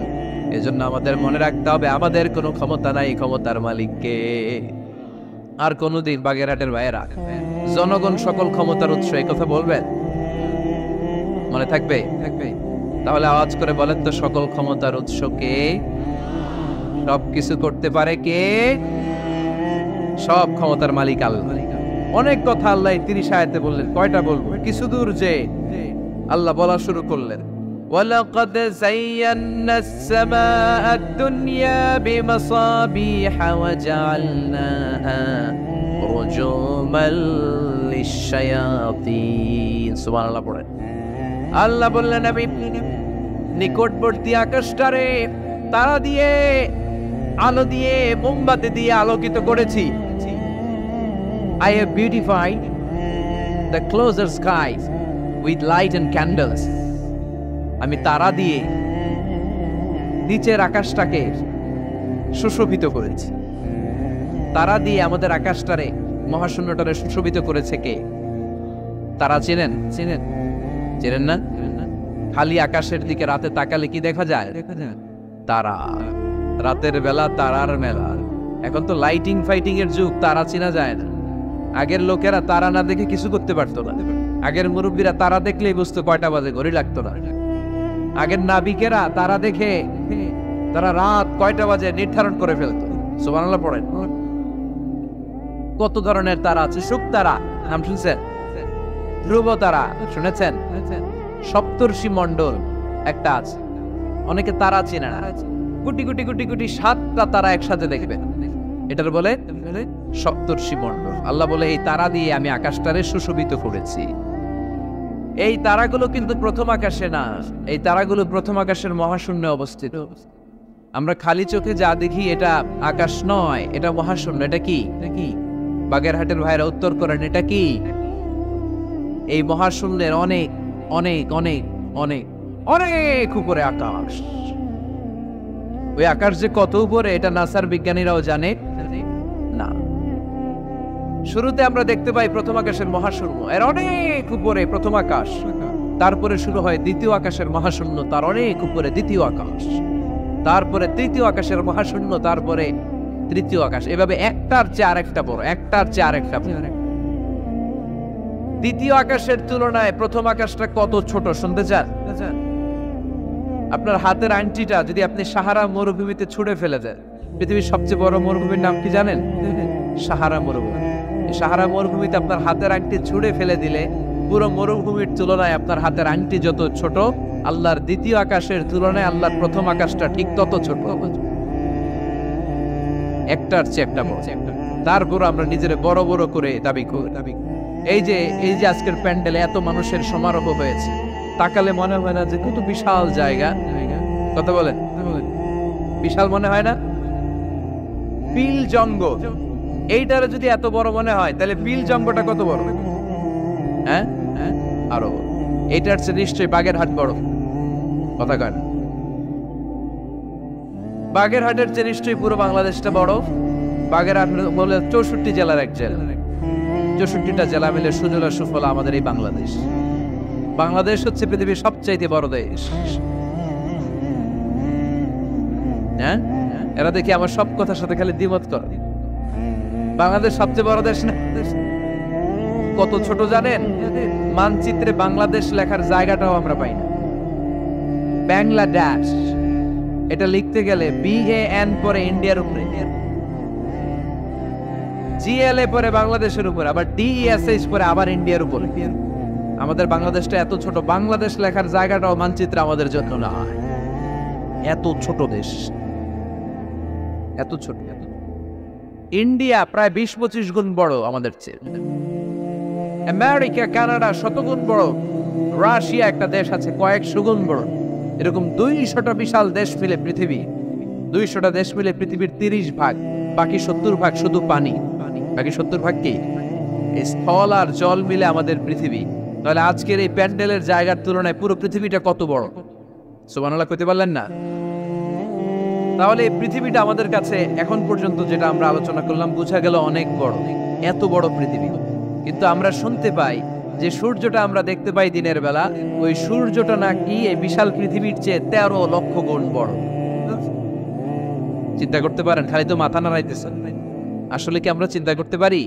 এজন্য আমাদের মনে রাখতে হবে আমাদের কোনো ক্ষমতা নাই, ক্ষমতার মালিককে। আর কোনদিন বাগেরহাটের ভাইয়েরা, জনগণ সকল ক্ষমতার উৎস, এই কথা বলবেন? মনে থাকবে? তাহলে আওয়াজ করে বলেন তো, সকল ক্ষমতার উৎস কে? সবকিছু করতে পারে কে? সব ক্ষমতার মালিক আল্লাহ। অনেক কথা আল্লাহ 30 আয়াতে বললেন, কয়টা বলবো? কিছু দূর যে আল্লাহ বলা শুরু করলেন, ওয়ালাকাদ যায়্যানাস সামাআদ দুনিয়া বিমাসাবিহা ওয়া জাআলনাহা রুজুমান লিশ-শায়াতিন। সুবহানাল্লাহ পড়েন। আল্লাহ বললেন, আমি নিকটবর্তী আকাশটারে তারা দিয়ে, আলো দিয়ে, মোমবাতি দিয়ে আলোকিত করেছি। I have beautified the closer skies with light and candles. আমি তারা দিয়ে নিচের আকাশটাকে সুশোভিত করেছি। তারা দিয়ে আমাদের আকাশটারে, মহাশূন্যটারে সুশোভিত করেছে কে? তারা চেনেন? চেনেন না? খালি আকাশের দিকে রাতে তাকালে কি দেখা যায়? তারা। রাতের বেলা তারার মেলা। এখন তো লাইটিং ফাইটিং এর যুগ, তারা চেনা যায় না। আগের লোকেরা তারা না দেখে কিছু করতে পারতো না। আগের মুরব্বীরা তারা দেখলেই বুঝতো কয়টা বাজে, ঘড়ি লাগতো না। আগের নাবিকেরা তারা দেখে তারা রাত কয়টা বাজে নির্ধারণ করে ফেলতো। সুবহানাল্লাহ পড়েন। কত ধরনের তারা আছে। শুক তারা নাম শুনছেন? ধ্রুব তারা শুনেছেন? সপ্তর্ষি মণ্ডল একটা আছে, অনেকে তারা চেনে না। কোটি কোটি কোটি কোটি 7টা তারা একসাথে দেখবেন, এটার বলে সপ্তর্ষি মণ্ডল। আল্লাহ বলে, এই তারা দিয়ে আমি আকাশটারে সুশোভিত করেছি। এই তারাগুলো কিন্তু প্রথম আকাশে না, এই তারাগুলো প্রথম আকাশের মহাশূন্যে অবস্থিত। আমরা খালি চোখে যা দেখি এটা আকাশ নয়, এটা মহাশূন্য। এটা কি? বাগেরহাটের ভাইরা উত্তর করেন, এটা কি? এই মহাশূন্যের অনেক অনেক অনেক অনেক অনেক উপরে আকাশ। ওই আকাশ যে কত উপরে, এটা নাসার বিজ্ঞানীরাও জানে না। শুরুতে আমরা দেখতে পাই প্রথম আকাশের মহাশূন্য, এর অনেক উপরে প্রথম আকাশ। তারপরে শুরু হয় দ্বিতীয় আকাশের মহাশূন্য, তার অনেক উপরে দ্বিতীয় আকাশ, তারপরে তৃতীয় আকাশের মহাশূন্য, তারপরে তৃতীয় আকাশ। এভাবে একটার চেয়ে আরেকটা বড়, একটার চেয়ে আরেকটা বড়। দ্বিতীয় আকাশের তুলনায় প্রথম আকাশটা কত ছোট শুনতে চান? আপনার হাতের আংটিটা যদি আপনি সাহারা মরুভূমিতে ছুঁড়ে ফেলে দেন, পৃথিবীর সবচেয়ে বড় মরুভূমির নাম কি জানেন? সাহারা মরুভূমি। সাহারা মরুভূমিতে আপনার হাতের আংটি ছুঁড়ে ফেলে দিলে পুরো মরুভূমির তুলনায় আপনার হাতের আংটি যত ছোট, আল্লাহর দ্বিতীয় আকাশের তুলনায় আল্লাহর প্রথম আকাশটা ঠিক তত ছোট। একটার চেয়ে একটা বড়। তারপর আমরা নিজের বড় বড় করে দাবি করি। এই যে আজকের প্যান্ডেলে এত মানুষের সমারোহ হয়েছে, তাকালে মনে হয় না যে কত বিশাল জায়গা? কথা বলেন, বিশাল মনে হয় না? বিল জঙ্গ, এইটারে যদি এত বড় মনে হয়, তাহলে বিল জঙ্গটা কত বড়? হ্যাঁ, আরো। এইটার চেয়ে নিশ্চয়ই বাগেরহাট বড়। কথা কয় না? বাগেরহাটের চেয়ে নিশ্চয়ই পুরো বাংলাদেশটা বড়। বাগেরহাট বলে 64 জেলার এক জেলা, 64টা জেলা মিলে সুজলা সুফলা আমাদের এই বাংলাদেশ। বাংলাদেশ হচ্ছে পৃথিবীর সবচাইতে বড় দেশ। হ্যাঁ, এরা দেখি আমার সব কথার সাথে খালি দ্বিমত করে। বাংলাদেশ সবচেয়ে বড় দেশ না? কত ছোট জানেন? মানচিত্রে বাংলাদেশ লেখার জায়গাটাও আমরা পাই না। বাংলাদেশ এটা লিখতে গেলে BAN পরে ইন্ডিয়ার উপরে, GLA পরে বাংলাদেশের উপরে, আবার DESH পরে আবার ইন্ডিয়ার উপরে। আমাদের বাংলাদেশটা এত ছোট, বাংলাদেশ লেখার জায়গাটাও মানচিত্রে আমাদের জন্য না। এত ছোট দেশ, এত ছোট। ইন্ডিয়া প্রায় 20-25 গুণ বড় আমাদের চেয়ে। আমেরিকা, কানাডা শতগুণ বড়। রাশিয়া একটা দেশ আছে কয়েকশো গুণ বড়। এরকম 200টা বিশাল দেশ মিলে পৃথিবী, 200টা দেশ মিলে পৃথিবীর 30 ভাগ, বাকি 70 ভাগ শুধু পানি। বাকি 70 ভাগ কি? স্থল আর জল মিলে আমাদের পৃথিবী। তাহলে আজকের এই প্যান্ডেলের জায়গার তুলনায় পুরো পৃথিবীটা কত বড়? সুবহানাল্লাহ কইতে পারলেন না? তাহলে এই পৃথিবীটা আমাদের কাছে এখন পর্যন্ত যেটা আমরা আলোচনা করলাম বোঝা গেল অনেক বড়, এত বড় পৃথিবী। কিন্তু আমরা শুনতে পাই যে সূর্যটা আমরা দেখতে পাই দিনের বেলা, ওই সূর্যটা নাকি এই বিশাল পৃথিবীর চেয়ে 13 লক্ষ গুণ বড়। চিন্তা করতে পারেন? খালি তো মাথা নাড়াইতেছেন। আসলে কি আমরা চিন্তা করতে পারি?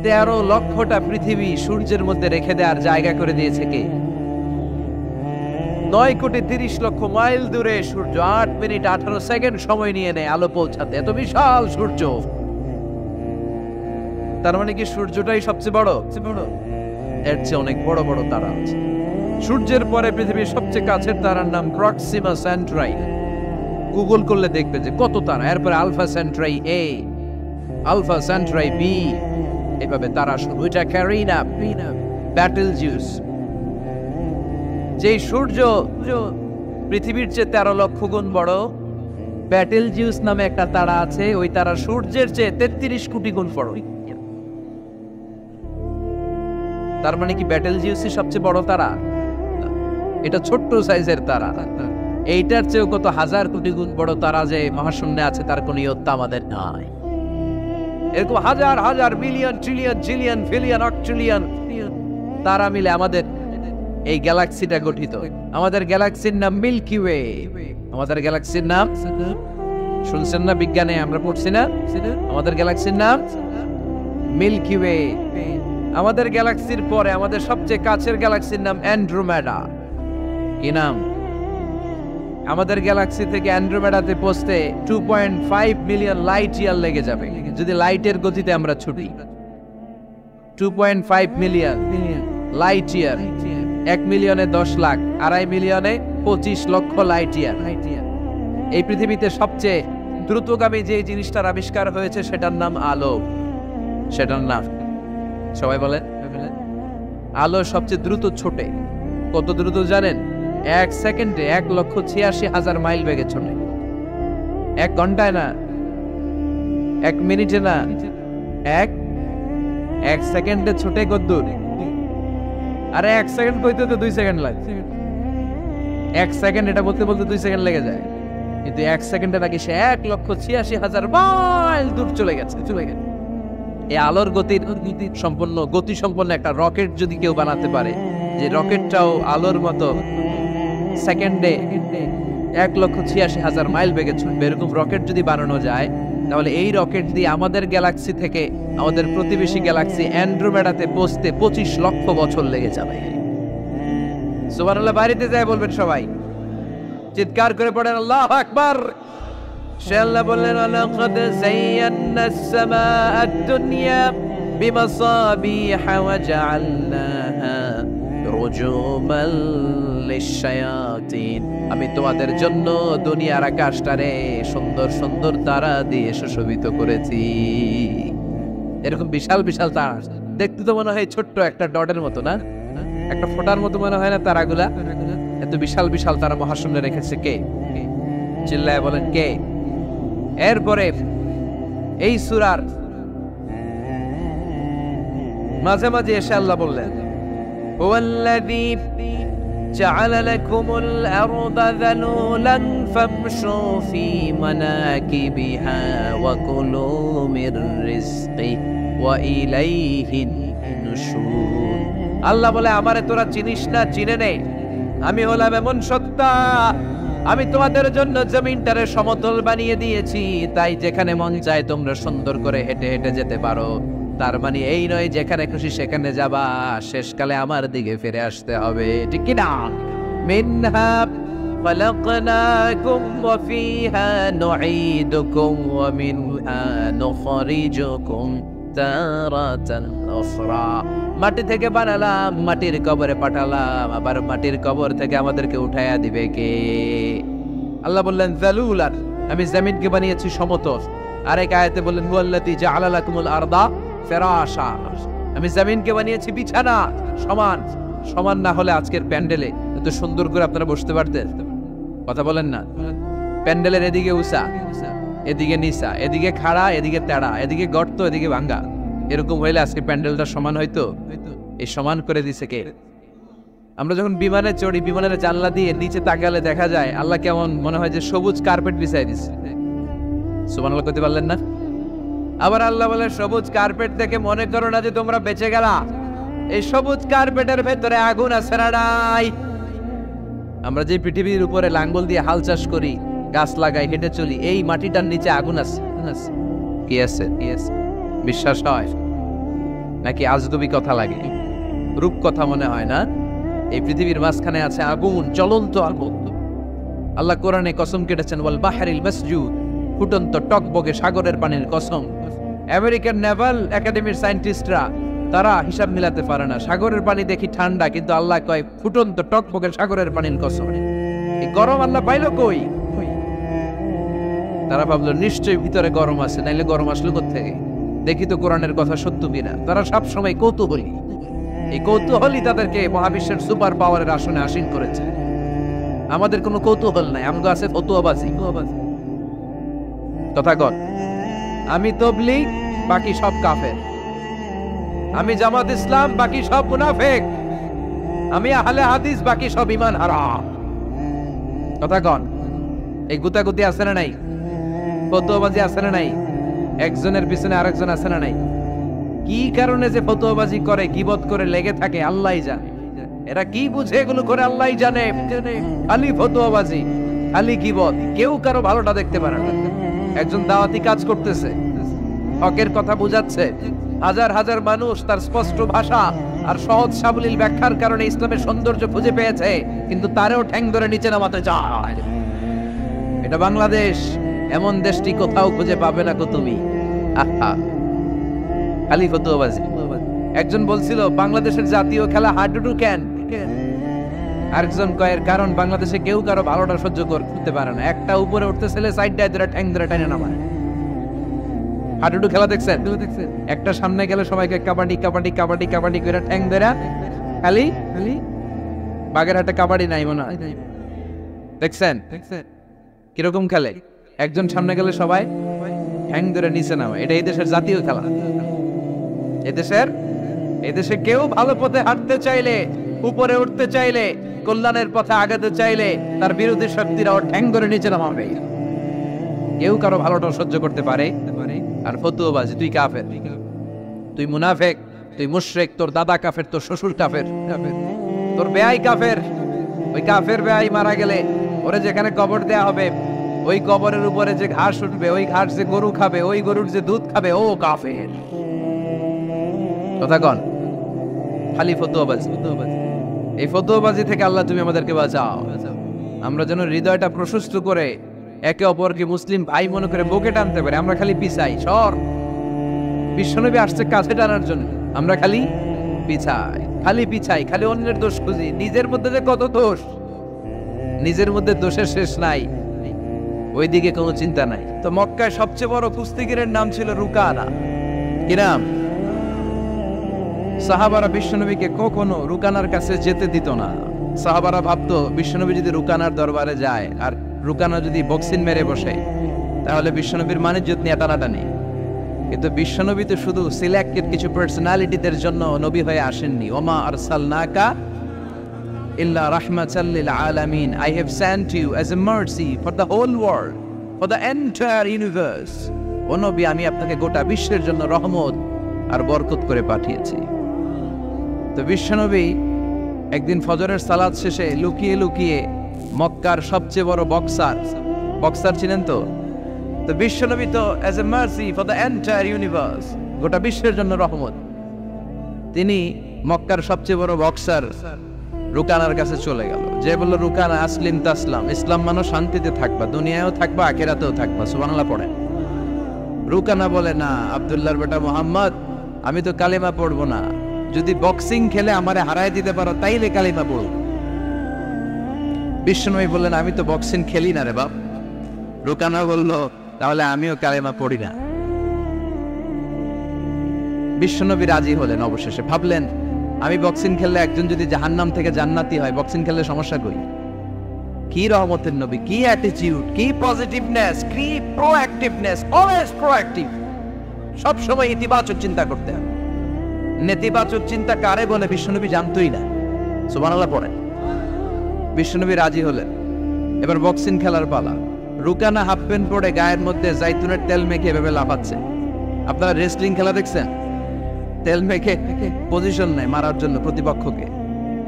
13 লক্ষটা পৃথিবী সূর্যের মধ্যে রেখে দেওয়ার জায়গা করে দিয়েছে কে? 9,30,00,000 মাইল দূরে সূর্য 8 মিনিট 18 সেকেন্ড সময় নিয়ে নেয় আলো পৌঁছাতে। এত বিশাল সূর্য। তার মানে কি সূর্যটাই সবচেয়ে বড়? এর চেয়ে অনেক বড় বড় তারা আছে। সূর্যের পরে পৃথিবীর সবচেয়ে কাছের তারার নাম প্রক্সিমা সেন্ট্রাই। গুগল করলে দেখবে যে কত তারা। এরপরে alpha Centauri A, alpha Centauri B, এভাবে তারা শুরু। এটা ক্যারিনা, ব্যাটেলজিউস। যেই সূর্য পৃথিবীর চেয়ে 13 লক্ষ গুণ বড়, ব্যাটেলজিউস নামে একটা তারা আছে। ওই তারা সূর্যের চেয়ে 33 কোটি গুণ বড়। তার মানে কি ব্যাটেলজিউসই সবচেয়ে বড় তারা? এটা ছোট্ট সাইজের তারা। এইটার চেয়েও কত হাজার কোটি গুণ বড় তারা যে মহাশূন্যে আছে তার কোনো ইয়ত্তা আমাদের নাই। এরকম হাজার হাজার million, trillion, zillion, billion, octillion তারা মিলে আমাদের এই গ্যালাক্সিটা গঠিত। আমাদের গ্যালাক্সির নাম মিল্কি ওয়ে। আমাদের গ্যালাক্সির নাম শুনছেন না? বিজ্ঞানে আমরা পড়ছি না? আমাদের গ্যালাক্সির নাম মিল্কি ওয়ে। আমাদের গ্যালাক্সির পরে আমাদের সবচেয়ে কাছের গ্যালাক্সির নাম অ্যান্ড্রোমেডা। কি নাম? আমাদের গ্যালাক্সি থেকে অ্যান্ড্রোমেডাতে পৌঁছতে 2.5 মিলিয়ন লাইট ইয়ার লেগে যাবে যদি লাইটের গতিতে আমরা ছুটি। 2.5 মিলিয়ন লাইট ইয়ার। 1 মিলিয়নে 10 লাখ, 2.5 মিলিয়নে 25 লক্ষ লাইট ইয়ার। এই পৃথিবীতে সবচেয়ে দ্রুতগামী যে জিনিসটার আবিষ্কার হয়েছে সেটার নাম আলো। সেটার নাম সবাই বলেন। আলো সবচেয়ে দ্রুত ছোটে। কত দ্রুত জানেন? 1 সেকেন্ডে 1,86,000 মাইল বেগে ছোটে। 1 ঘন্টায় না, 1 মিনিটে না, 1 সেকেন্ডে ছোটে কদ্দূর? আরে 1 সেকেন্ড কইতে তো 2 সেকেন্ড লাগে। 1 সেকেন্ড এটা বলতে বলতে 2 সেকেন্ড লেগে যায়। কিন্তু 1 সেকেন্ডে নাকি সে 1,86,000 মাইল দূর চলে গেছে। এই আলোর গতি সম্পন্ন একটা রকেট যদি কেউ বানাতে পারে, যে রকেটটাও আলোর মতো সেকেন্ডে 1,86,000 মাইল বেগে ছুটবে, এরকম রকেট যদি বানানো যায়, তাহলে এই রকেট দিয়ে আমাদের গ্যালাক্সি থেকে আমাদের প্রতিবেশী গ্যালাক্সি অ্যান্ড্রোমেডাতে পৌঁছতে 25 লক্ষ বছর লেগে যাবে। সুবহানাল্লাহ। বাড়িতে যায় বলবেন সবাই, চিৎকার করে পড়েন আল্লাহু আকবার। সে আল্লাহ বললেন, ওয়ালাকাদ যায়্যানাস সামাআদ দুনিয়া বিমাসাবিহা ওয়া জাআলনাহা রুজুমান লিশ-শায়াতিন। আমি তোমাদের জন্য দুনিয়ার আকাশটারে সুন্দর সুন্দর তারা দিয়ে সুশোভিত করেছি। এরকম বিশাল বিশাল তারা দেখতে তো মনে হয় ছোট্ট একটা ডটের মতো, না? একটা ফোঁটার মতো মনে হয় না তারাগুলা? এত বিশাল বিশাল তারা মহাশূন্যে রেখেছে কে? চিল্লায় বলেন কে? এরপরে এই সূরার মাঝে মাঝে এসে আল্লাহ বললেন, হুয়াল্লাযী جعل لكم الأرض ذلولا فامشوا في مناكبها وكلوا من رزقه وإليه النشور আল্লাহ বলে আমারে তোরা চিনিস না, চিনে নে, আমি হলাম এমন সত্তা, আমি তোমাদের জন্য জমিনটারে সমতল বানিয়ে দিয়েছি, তাই যেখানে মন চায় তোমরা সুন্দর করে হেঁটে হেঁটে যেতে পারো। তার মানে এই নয় যেখানে খুশি সেখানে যাবা, শেষকালে আমার দিকে ফিরে আসতে হবে, ঠিক কি না? মিনহা খালাকনাকুম ওয়া ফিহা নুঈদুকুম ওয়া মিনহা নুখরিজুকুম তারাতান উখরা। মাটি থেকে বানালাম, মাটির কবরে পাঠালাম, আবার মাটির কবর থেকে আমাদেরকে উঠায়া দিবে কে? আল্লাহ বললেন যালুলান, আমি জমিনকে বানিয়েছি সমতল। আরেক আয়াতে বললেন হুয়াল্লাযী জাআলা লাকুমুল আরদা ফিরাশা, আমি জমিনকে বানিয়েছি বিছানা। সমান সমান না হলে আজকের প্যান্ডেলে এত সুন্দর করে আপনারা বসতে পারতেন? কথা বলেন না। প্যান্ডেলের এদিকে উঁচা, এদিকে নিচা, এদিকে খাড়া, এদিকে তেড়া, এদিকে গর্ত, এদিকে ভাঙ্গা, এরকম হইলে আজকে প্যান্ডেলটা সমান হইতো? এই সমান করে দিছে কে? আমরা যখন বিমানে চড়ি, বিমানের জানলা দিয়ে নিচে তাকালে দেখা যায় আল্লাহ কেমন মনে হয় যে সবুজ কার্পেট বিছাই দিছে। সুবহানাল্লাহ করতে পারলেন না? আবার আল্লাহ বলে সবুজ কার্পেট দেখে মনে করো না যে তোমরা বেঁচে গেলা, এই সবুজ কার্পেটের ভেতরে আগুন আছে না নাই? আমরা যে পৃথিবীর উপরে লাঙ্গল দিয়ে হাল চাষ করি, গাছ লাগাই, হেঁটে চলি, এই মাটিটার নিচে আগুন আছে। কি আছে? বিশ্বাস হয় নাকি আজগুবি কথা লাগে? রূপ কথা মনে হয় না? এই পৃথিবীর মাঝখানে আছে আগুন, জ্বলন্ত আগুন। আল্লাহ কোরআনে কসম কেটেছেন ওয়াল বাহরিল মাসজুদ, ফুটন্ত টকবগে সাগরের পানির কসম। আমেরিকান নেভাল একাডেমির সায়েন্টিস্টরা তারা হিসাব মিলাতে পারে না, সাগরের পানি দেখি ঠান্ডা, কিন্তু আল্লাহ কয় ফুটন্ত টকবগে সাগরের পানির কসম। এই গরম আল্লাহ পাইলো কই? তারা ভাবলো নিশ্চয়ই ভিতরে গরম আছে, নাইলে গরম আসলো কোত্থেকে? দেখি তো কোরআনের কথা সত্য কিনা। তারা সবসময় কৌতূহলী, এই কৌতূহলই তাদেরকে মহাবিশ্বের সুপার পাওয়ারের আসনে আসীন করেছে। আমাদের কোনো কৌতূহল নাই, আমগো আছে ফতুয়াবাজি। কথা কন, আমি তবলিগ, বাকি সব কাফের। আমি জামাত ইসলাম, বাকি সব মুনাফিক। আমি আহলে হাদিস, বাকি সব ঈমান হারাম। কথা কন, এই গুতাগুতি আছে না নাই? ফতুয়াবাজি আছে না নাই? একজনের পিছনে আরেকজন আছে না নাই? কি কারণে যে ফতুয়াবাজি করে, গীবত করে লেগে থাকে আল্লাহই জানে। এরা কি বুঝে এগুলো করে আল্লাহই জানে। খালি ফতুয়াবাজি, খালি গীবত, কেউ কারো ভালোটা দেখতে পারে না। একজন দাওয়াতি কাজ করতেছে, হকের কথা বুঝাচ্ছে, হাজার হাজার মানুষ তার স্পষ্ট ভাষা আর সহজ সাবলীল ব্যাখ্যার কারণে ইসলামের সৌন্দর্য খুঁজে পেয়েছে, কিন্তু তারেও ঠ্যাং ধরে নিচে নামাতে চায়। এটা বাংলাদেশ, এমন দেশটি কোথাও খুঁজে পাবে না কো তুমি। আহা, খালি ফতুয়াবাজি। একজন বলছিল বাংলাদেশের জাতীয় খেলা হাডুডু কেন? আরেকজন কয়ের কারণ বাংলাদেশে কেউ কারো ভালোটা সহ্য করতে পারে না। একটা উপরে উঠতে ছেলে সাইডটায় ধরে ঠ্যাং ধরে টেনে নামায়। হাডুডু খেলা দেখছেন? একটা সামনে গেলে সবাইকে কাবাডি কাবাডি কাবাডি কাবাডি করে ঠ্যাং ধরে, খালি খালি বাগের হাটে কাবাডি নাই মনে হয়, দেখছেন কিরকম খেলে? একজন সামনে গেলে সবাই ঠ্যাং ধরে নিচে নামে। এটা এই দেশের জাতীয় খেলা। এদেশে কেউ ভালো পথে হাঁটতে চাইলে, উপরে উঠতে চাইলে, কল্যাণের পথে আগাতে চাইলে তার বিরোধী শক্তিরা ওর ঠ্যাং ধরে নিচে নামাবে। কেউ কারো ভালোটা সহ্য করতে পারে? আর ফতুয়াবাজি, তুই কাফের, তুই মুনাফিক, তুই মুশরিক, তোর দাদা কাফের, তোর শ্বশুর কাফের, তোর বেয়াই কাফের। ওই কাফের বেয়াই মারা গেলে ওরে যেখানে কবর দেয়া হবে, ওই কবরের উপরে যে ঘাস উঠবে, ওই ঘাস যে গরু খাবে, ওই গরুর যে দুধ খাবে, ও কাফের। কথা কন, খালি ফতুয়াবাজি। এই ফতুয়াবাজি থেকে আল্লাহ তুমি আমাদেরকে বাঁচাও। আমরা যেন হৃদয়টা প্রশস্ত করে একে অপরকে মুসলিম ভাই মনে করে বুকে টানতে পারি। আমরা খালি পিছাই, সর। বিশ্বনবী আসছে কাছে টানার জন্য, আমরা খালি পিছাই, খালি অন্যের দোষ খুঁজি। নিজের মধ্যে যে কত দোষ, নিজের মধ্যে দোষের শেষ নাই, ওইদিকে কোনো চিন্তা নাই। তো মক্কায় সবচেয়ে বড় কুস্তিগিরের নাম ছিল রুকানা। কি নাম? সাহাবারা বিশ্বনবীকে কখনো রুকানার কাছে যেতে দিত না। সাহাবারা ভাবতো বিশ্বনবী যদি রুকানার দরবারে যায় আর রুকানা যদি বক্সিন মেরে বসে, তাহলে বিশ্বনবীর মানিজ্যত নিয়ে টানাটানি। কিন্তু বিশ্বনবী তো শুধু সিলেক্টেড কিছু পার্সোনালিটিদের জন্য নবী হয়ে আসেননি। ওমা আরসালনাকা ইল্লা রাহমাতাল লিল আলামিন। I have sent you as a mercy for the whole world, for the entire universe. ও নবী, আমি আপনাকে গোটা বিশ্বের জন্য রহমত আর বরকত করে পাঠিয়েছি। তো বিশ্বনবী একদিন ফজরের সালাত শেষে লুকিয়ে লুকিয়ে মক্কার সবচেয়ে বড় বক্সার ছিলেন তো বিশ্বনবী তো as a mercy for the entire universe, গোটা বিশ্বের জন্য রহমত, তিনি মক্কার সবচেয়ে বড় বক্সার রুকানার কাছে চলে গেল। যে বলল, রুকানা আসলিম তাসলাম, ইসলাম মানো শান্তিতে থাকবা, দুনিয়ায়ও থাকবা আখিরাতেও থাকবা, সুবহানাল্লাহ পড়ে। রুকানা বলে, না আব্দুল্লাহর বেটা মোহাম্মদ, আমি তো কালিমা পড়বো না, যদি বক্সিং খেলে আমারে হারায় দিতে পারো তাইলে কালিমা পড়ব। বিশ্বনবী বললেন, আমি তো বক্সিং খেলি না রে বাপ। রুকানা বলল, তাহলে আমিও কালিমা পড়ি না। বিশ্বনবী রাজি হলেন। অবশেষে ভাবলেন, আমি বক্সিং খেললে একজন যদি জাহান্নাম থেকে জান্নাতি হয়, বক্সিং খেললে সমস্যা কই? কি রহমতের নবী, কি অ্যাটিটিউড, কি পজিটিভনেস, কি প্রোঅ্যাক্টিভনেস, অলওয়েজ প্রোঅ্যাক্টিভ। সব সময় ইতিবাচক চিন্তা করতে হবে। নেতিবাচক চিন্তা কারে বলে বিশ্বনবী জানতোই না, সুবহানাল্লাহ পড়েন। বিশ্বনবী রাজি হলেন। এবার বক্সিং খেলার পালা। রুকানা হাফ প্যান্ট পরে গায়ের মধ্যে জাইতুনের তেল মেখে এভাবে লাফাচ্ছে। আপনারা রেসলিং খেলা দেখছেন? তেল মেখে পজিশন নেয় মারার জন্য প্রতিপক্ষকে।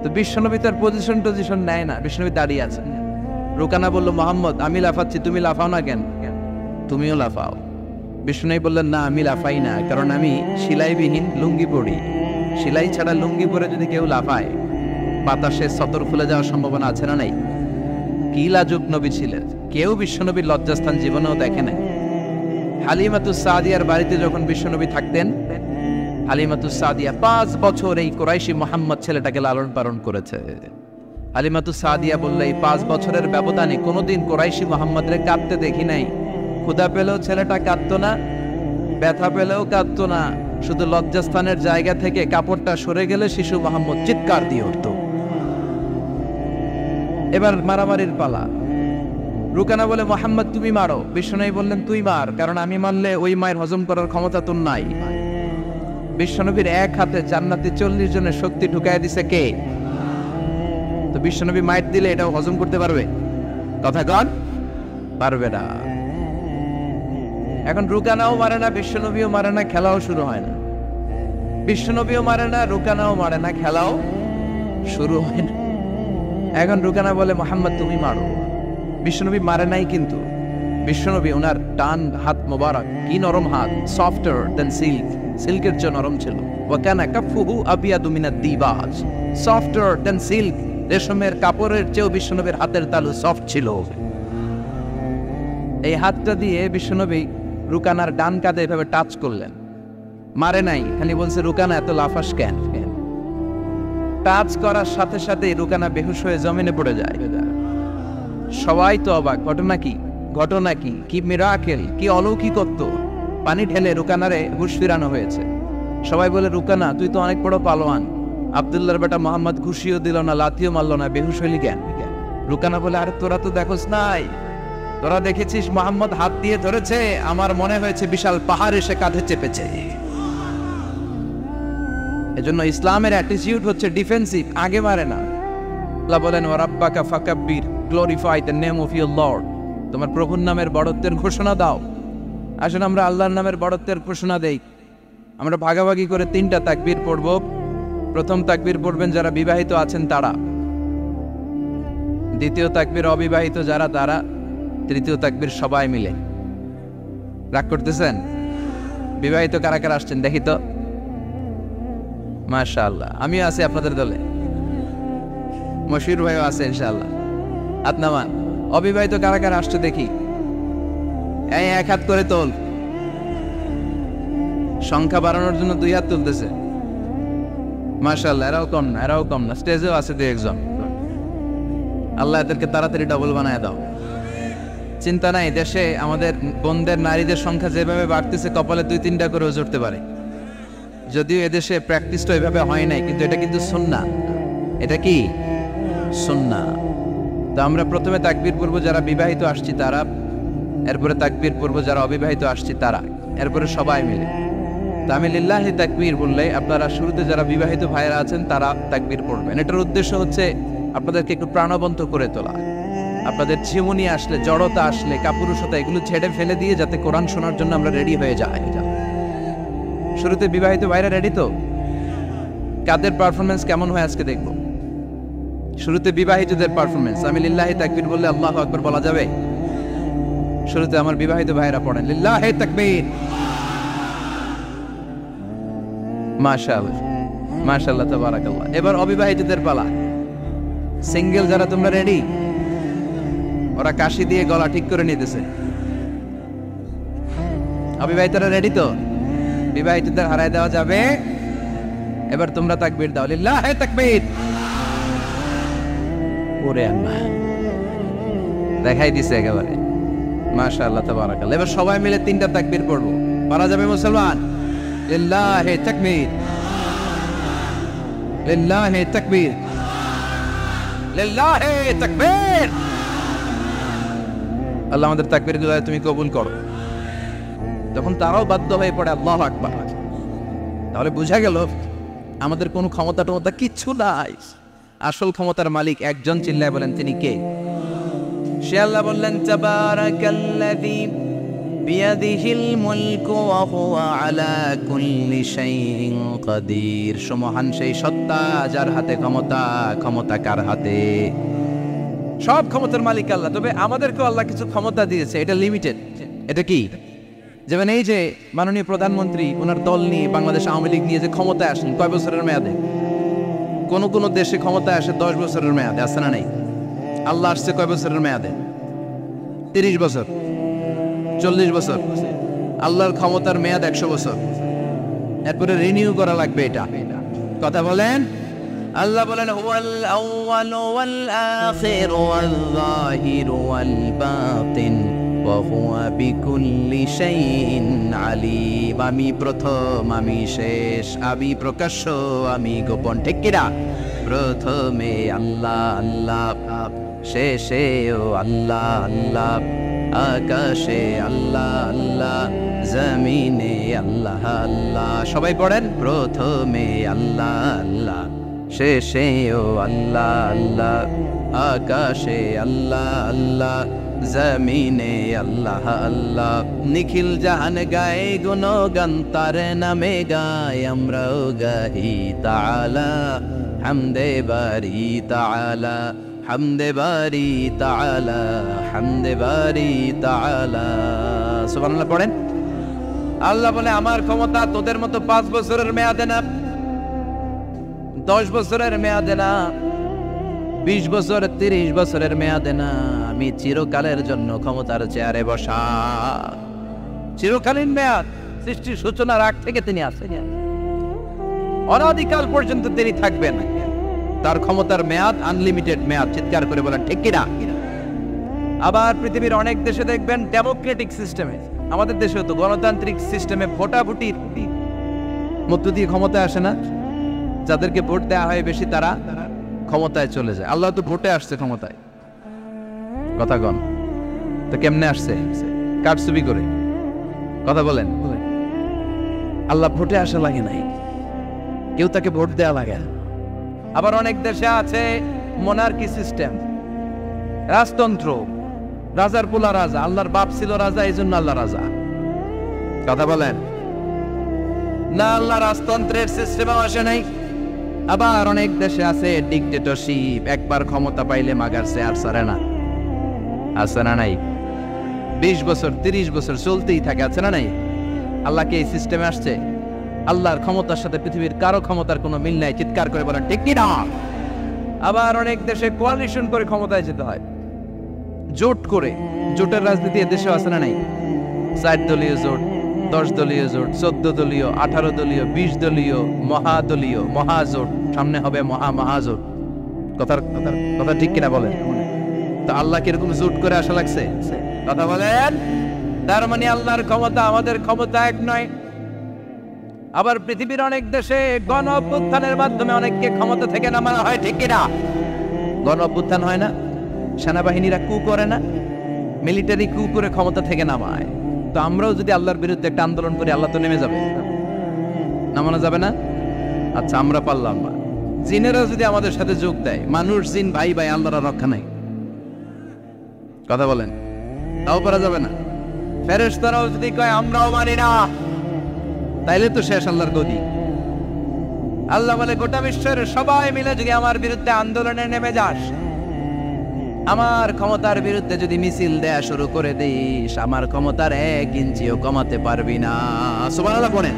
তো বিশ্বনবী তার পজিশন নেয় না, বিশ্বনবী দাঁড়িয়ে আছেন। রুকানা বলল, মোহাম্মদ, আমি লাফাচ্ছি, তুমি লাফাও না কেন? তুমিও লাফাও। বিশ্বনবী বললেন, না আমি লাফাই না, কারণ আমি সেলাইবিহীন লুঙ্গি পরি। সেলাই ছাড়া লুঙ্গি পরে যদি কেউ লাফায়, বাতাসে সতর ফুলে যাওয়ার সম্ভাবনা আছে না নাই? কি লাজুক নবী ছিলেন, কেউ বিশ্বনবীর লজ্জাস্থান জীবনেও দেখে নাই। হালিমাতুস সাদিয়ার বাড়িতে যখন বিশ্বনবী থাকতেন, হালিমাতুস সাদিয়া 5 বছর এই কুরাইশি মুহাম্মদ ছেলেটাকে লালন পালন করেছে। হালিমাতুস সাদিয়া বললে, এই 5 বছরের ব্যবধানে কোনোদিন কুরাইশি মুহাম্মদরে কাঁদতে দেখি নাই। ক্ষুধা পেলেও ছেলেটা কাঁদতো না, ব্যথা পেলেও কাঁদতো না, শুধু লজ্জাস্থানের জায়গা থেকে কাপড়টা সরে গেলে শিশু মুহাম্মদ চিৎকার দিয়ে উঠত। এবার মারামারির পালা। রুকানা বলে, মোহাম্মদ তুমি মারো। বিশ্বনবী বললেন, তুই মার, কারণ আমি মারলে ওই মায়ের হজম করার ক্ষমতা তোর নাই। বিশ্বনবীর এক হাতে জান্নাতে 40 জনের শক্তি ঢুকায় দিছে কে? তো বিশ্বনবী মাইট দিলে এটাও হজম করতে পারবে? কথা কন, পারবে না। এখন রুকানাও মারে না, বিশ্বনবীও মারে না, খেলাও শুরু হয় না। বিশ্বনবীও মারে না, রুকানাও মারে না, খেলাও শুরু হয় না। এখন রুকানা বলে, মোহাম্মদ তুমি মারো। বিশ্বনবী মারে নাই, কিন্তু বিশ্বনবী ওনার ডান হাত মোবারক, কি নরম হাত, সফটার দেন সিল্ক, সিল্কের চেয়ে নরম ছিল। ওয়াকানা কাফুহু আবিয়াদু মিনাদ দিবাজ, সফটার দেন সিল্ক, রেশমের কাপড়ের চেয়েও বিশ্বনবীর হাতের তালু সফট ছিল। এই হাতটা দিয়ে বিশ্বনবী রুকানার ডান কাঁধে এভাবে টাচ করলেন, মারে নাই, খালি বলছে, রুকানা এত লাফাস কেন? টাচ করার সাথে সাথে রুকানা বেহুশ হয়ে জমিনে পড়ে যায়। সবাই তো অবাক, ঘটনা কি? কি মিরাকেল, কি অলৌকিকত্ব! পানি ঢেলে রুকানারে হুঁশ ফিরানো হয়েছে। সবাই বলে, রুকানা তুই তো অনেক বড় পালোয়ান, আব্দুল্লাহর বেটা মোহাম্মদ ঘুষিও দিল না, লাথিও মারল না, বেহুশ হইলি কেন? রুকানা বলে, আরে তোরা তো দেখোস নাই, তোরা দেখেছিস মোহাম্মদ হাত দিয়ে ধরেছে, আমার মনে হয়েছে বিশাল পাহাড় এসে কাঁধে চেপেছে। এজন্য ইসলামের অ্যাটিটিউড হচ্ছে ডিফেন্সিভ, আগে মারে না। আল্লাহ বলেন, ওয়ারাব্বাকা ফাকাব্বির, glorify the name of your lord, তোমার প্রভুর নামের বড়ত্বের ঘোষণা দাও। আসলে আমরা আল্লাহর নামের বড়ত্বের ঘোষণা দেই। আমরা ভাগাভাগি করে 3টা তাকবীর পড়ব। প্রথম তাকবীর পড়বেন যারা বিবাহিত আছেন তারা, দ্বিতীয় তাকবীর অবিবাহিত যারা তারা, তৃতীয় তাকবীর সবাই মিলে। রাগ করতেছেন? বিবাহিত কারা কারা আসছেন দেখি তো? মাশাআল্লাহ, আমিও আছি আপনাদের দলে, মশির ভাইও আছে ইনশাআল্লাহ। আদনামান, অবিবাহিত কারা কারা আসছে দেখি? এই 1 হাত করে তোল। সংখ্যা বাড়ানোর জন্য 2 হাত তুলতেছে। মাশাআল্লাহ, এরাও কম না, স্টেজেও আছে 2-1 জন। আল্লাহ এদেরকে তাড়াতাড়ি ডাবল বানায় দাও। চিন্তা নাই, দেশে আমাদের বোনদের, নারীদের সংখ্যা যেভাবে বাড়তেছে, কপালে 2-3টা করেও জুড়তে পারে। যদিও এদেশে প্র্যাকটিসটা ওইভাবে হয় নাই, কিন্তু এটা কিন্তু সুন্নাহ। এটা কি সুন্নাহ? তো আমরা প্রথমে তাকবীর পড়ব যারা বিবাহিত আসছি তারা, এরপরে তাকবীর পড়ব যারা অবিবাহিত আসছি তারা, এরপরে সবাই মিলে। তো আমি লিল্লাহি তাকবীর বললে আপনারা শুরুতে যারা বিবাহিত ভাইয়েরা আছেন তারা তাকবীর পড়বেন। এটার উদ্দেশ্য হচ্ছে আপনাদেরকে একটু প্রাণবন্ত করে তোলা, আপনাদের ঝিমুনি আসলে, জড়তা আসলে, কাপুরুষতা এগুলো ছেড়ে ফেলে দিয়ে যাতে কোরআন শোনার জন্য আমরা রেডি হয়ে যাই। শুরুতে বিবাহিত ভাইরা রেডি তো? কাদের পারফরমেন্স কেমন হয় আজকে দেখব। শুরুতে বিবাহিতদের পারফরমেন্স, আমি লিল্লাহি তাকবীর বললে আল্লাহু আকবার বলা যাবে? শুরুতে আমার বিবাহিত ভাইরা পড়েন লিল্লাহি তাকবীর। মাশাআল্লাহ মাশাআল্লাহ তাবারাকাল্লাহ। এবার অবিবাহিতদের পালা। সিঙ্গেল যারা তোমরা রেডি? ওরা কাশি দিয়ে গলা ঠিক করে নিতেছে। অবিবাহিতরা রেডি তো? বিবাহিতদের হারায় দেওয়া যাবে? এবার তোমরা তাকবীর দাও, লিল্লাহি তাকবীর। ওরে আল্লাহ, দেখাই দিছে একেবারে। মাশাআল্লাহ তাবারাকাল্লাহ। এবার সবাই মিলে 3টা তাকবীর পড়বো, পারা যাবে মুসলমান? লিল্লাহি তাকবীর, লিল্লাহি তাকবীর, লিল্লাহি তাকবীর। আল্লাহ আমাদের তাকবীরগুলো তুমি কবুল করো। তখন তারাও বাধ্য হয়ে পড়ে আল্লাহু আকবার। তাহলে বোঝা গেল আমাদের কোনো ক্ষমতা টমতা কিচ্ছু নাই, আসল ক্ষমতার মালিক একজন। চিল্লায় বলেন তিনি কে? সে আল্লাহ বললেন তাবারাকাল্লাযী বিয়াদিহিল মুলকু ওয়া হুয়া আলা কুল্লি শাইইন কাদির। সুমহান সেই সত্তা যার হাতে ক্ষমতা, ক্ষমতা কার হাতে? সব ক্ষমতার মালিক আল্লাহ। তবে আমাদেরকেও আল্লাহ কিছু ক্ষমতা দিয়েছে, এটা লিমিটেড। এটা কি? যেমন এই যে মাননীয় প্রধানমন্ত্রী ওনার দল নিয়ে বাংলাদেশ আওয়ামী লীগ নিয়ে যে ক্ষমতায় আসেন, কয় বছরের মেয়াদে? কোন কোন দেশে ক্ষমতায় আসে 10 বছরের মেয়াদে, আছে না নাই? আল্লাহ আসছে কয় বছরের মেয়াদে? 30 বছর, 40 বছর। আল্লাহর ক্ষমতার মেয়াদ 100 বছর। এরপরে রিনিউ করা লাগবে। এটা কথা বলেন। আল্লাহ বলেন হুয়াল আউয়ালু ওয়াল আখিরু ওয়াল যাহিরু ওয়াল বাতিন ওয়া হুয়া বিকুল্লি শাইইন আলিম। আমি প্রথম, আমি শেষ, আমি প্রকাশ্য, আমি গোপন। ঠিক কিনা? প্রথমে আল্লাহ আল্লাহ, শেষেও আল্লাহ আল্লাহ, আকাশে আল্লাহ আল্লাহ, জমিনে আল্লাহ আল্লাহ। সবাই পড়েন, প্রথমে আল্লাহ আল্লাহ, শেষেও আল্লাহ আল্লাহ, আকাশে আল্লাহ আল্লাহ, জমিনে আল্লাহ আল্লাহ। নিখিল জাহান গায়ে গুণগান তার নামে গায়, আমরাও গাহি তাআলা হামদে বারি তাআলা, হামদে বারি তাআলা, হামদে বারি তাআলা। সুবহানাল্লাহ পড়েন। আল্লাহ বলে আমার ক্ষমতা তোদের মতো 5 বছরের মেয়াদে না, 10 বছরের মেয়াদে না, 20 বছর 30 বছরের মেয়াদে না। আমি চিরকালের জন্য ক্ষমতার চেয়ারে বসা। চিরকালীন মেয়াদ, সৃষ্টির সূচনার আগ থেকে তিনি আছেন, অনাদিকাল পর্যন্ত তিনি থাকবেন। তার ক্ষমতার মেয়াদ আনলিমিটেড মেয়াদ। চিৎকার করে বলেন ঠিক কিনা? আবার পৃথিবীর অনেক দেশে দেখবেন ডেমোক্রেটিক সিস্টেমে, আমাদের দেশেও তো গণতান্ত্রিক সিস্টেমে ভোটাভুটির মধ্য দিয়ে ক্ষমতায় আসে না। যাদেরকে ভোট দেওয়া হয় বেশি তারা ক্ষমতায় চলে যায়। আল্লাহ তো ভোটে আসছে ক্ষমতায়। কথা কন তো কেমনে আসছে? কারচুপি করে। কথা বলেন। আল্লাহ ভোটে আসা লাগে নাই, কেউ তাকে ভোট দেওয়া লাগে। আবার অনেক দেশে আছে মোনার্কি সিস্টেম, রাজতন্ত্র, রাজার পোলা রাজা, আল্লাহর বাপ ছিল রাজা, এই জন্য আল্লাহ রাজা। কথা বলেন না, আল্লাহ রাজতন্ত্রের সিস্টেমে আসে নাই। আবার অনেক দেশে আছে ডিকটেটরশিপ, একবার ক্ষমতা পাইলে মাগারছে আর ছাড়ে না। আছে না নাই? 20 বছর 30 বছর চলতেই থাকে, আছে না নাই? আল্লাহ কি এই সিস্টেমে আসছে? আল্লাহর ক্ষমতার সাথে পৃথিবীর কারো ক্ষমতার কোনো মিল নাই। চিৎকার করে বলেন ঠিক কি না? আবার অনেক দেশে কোয়ালিশন করে ক্ষমতায় যেতে হয়, জোট করে। জোটের রাজনীতি এদেশেও আছে না নাই? 4 দলীয় জোট, 10 দলীয় জোট, 14 দলীয়, 18 দলীয়, 20 দলীয়, মহাদলীয়, মহাজোট, সামনে হবে মহাজোট। কথা ঠিক কিনা বলেন? তো আল্লাহ কিরকম জোট করে আসা লাগছে? কথা বলেন। তার মানে আল্লাহর ক্ষমতা আমাদের ক্ষমতা এক নয়। আবার পৃথিবীর অনেক দেশে গণ অভ্যুত্থানের মাধ্যমে অনেককে ক্ষমতা থেকে নামানো হয়, ঠিক কিনা? গণ অভ্যুত্থান হয় না, সেনাবাহিনীরা কু করে না, মিলিটারি কু করে ক্ষমতা থেকে নামায়। তো আমরাও যদি আল্লাহর বিরুদ্ধে একটা আন্দোলন করি, আল্লাহ তো নেমে যাবে, নামানো যাবে না? আচ্ছা আমরা পারলাম না, জিনেরা যদি আমাদের সাথে যোগ দেয়, মানুষ জিন ভাই ভাই, আল্লাহর রক্ষা নাই। কথা বলেন, তাও পারা যাবে না। ফেরেশতারাও যদি কয় আমরাও মানি না, তাইলে তো শেষ আল্লাহর গদি। আল্লাহ বলে গোটা বিশ্বের সবাই মিলে যদি আমার বিরুদ্ধে আন্দোলনে নেমে যাস, আমার ক্ষমতার বিরুদ্ধে যদি মিছিল দেয়া শুরু করে দিস, আমার ক্ষমতার 1 ইঞ্চিও কমাতে পারবি না। সুবহানাল্লাহ বলেন।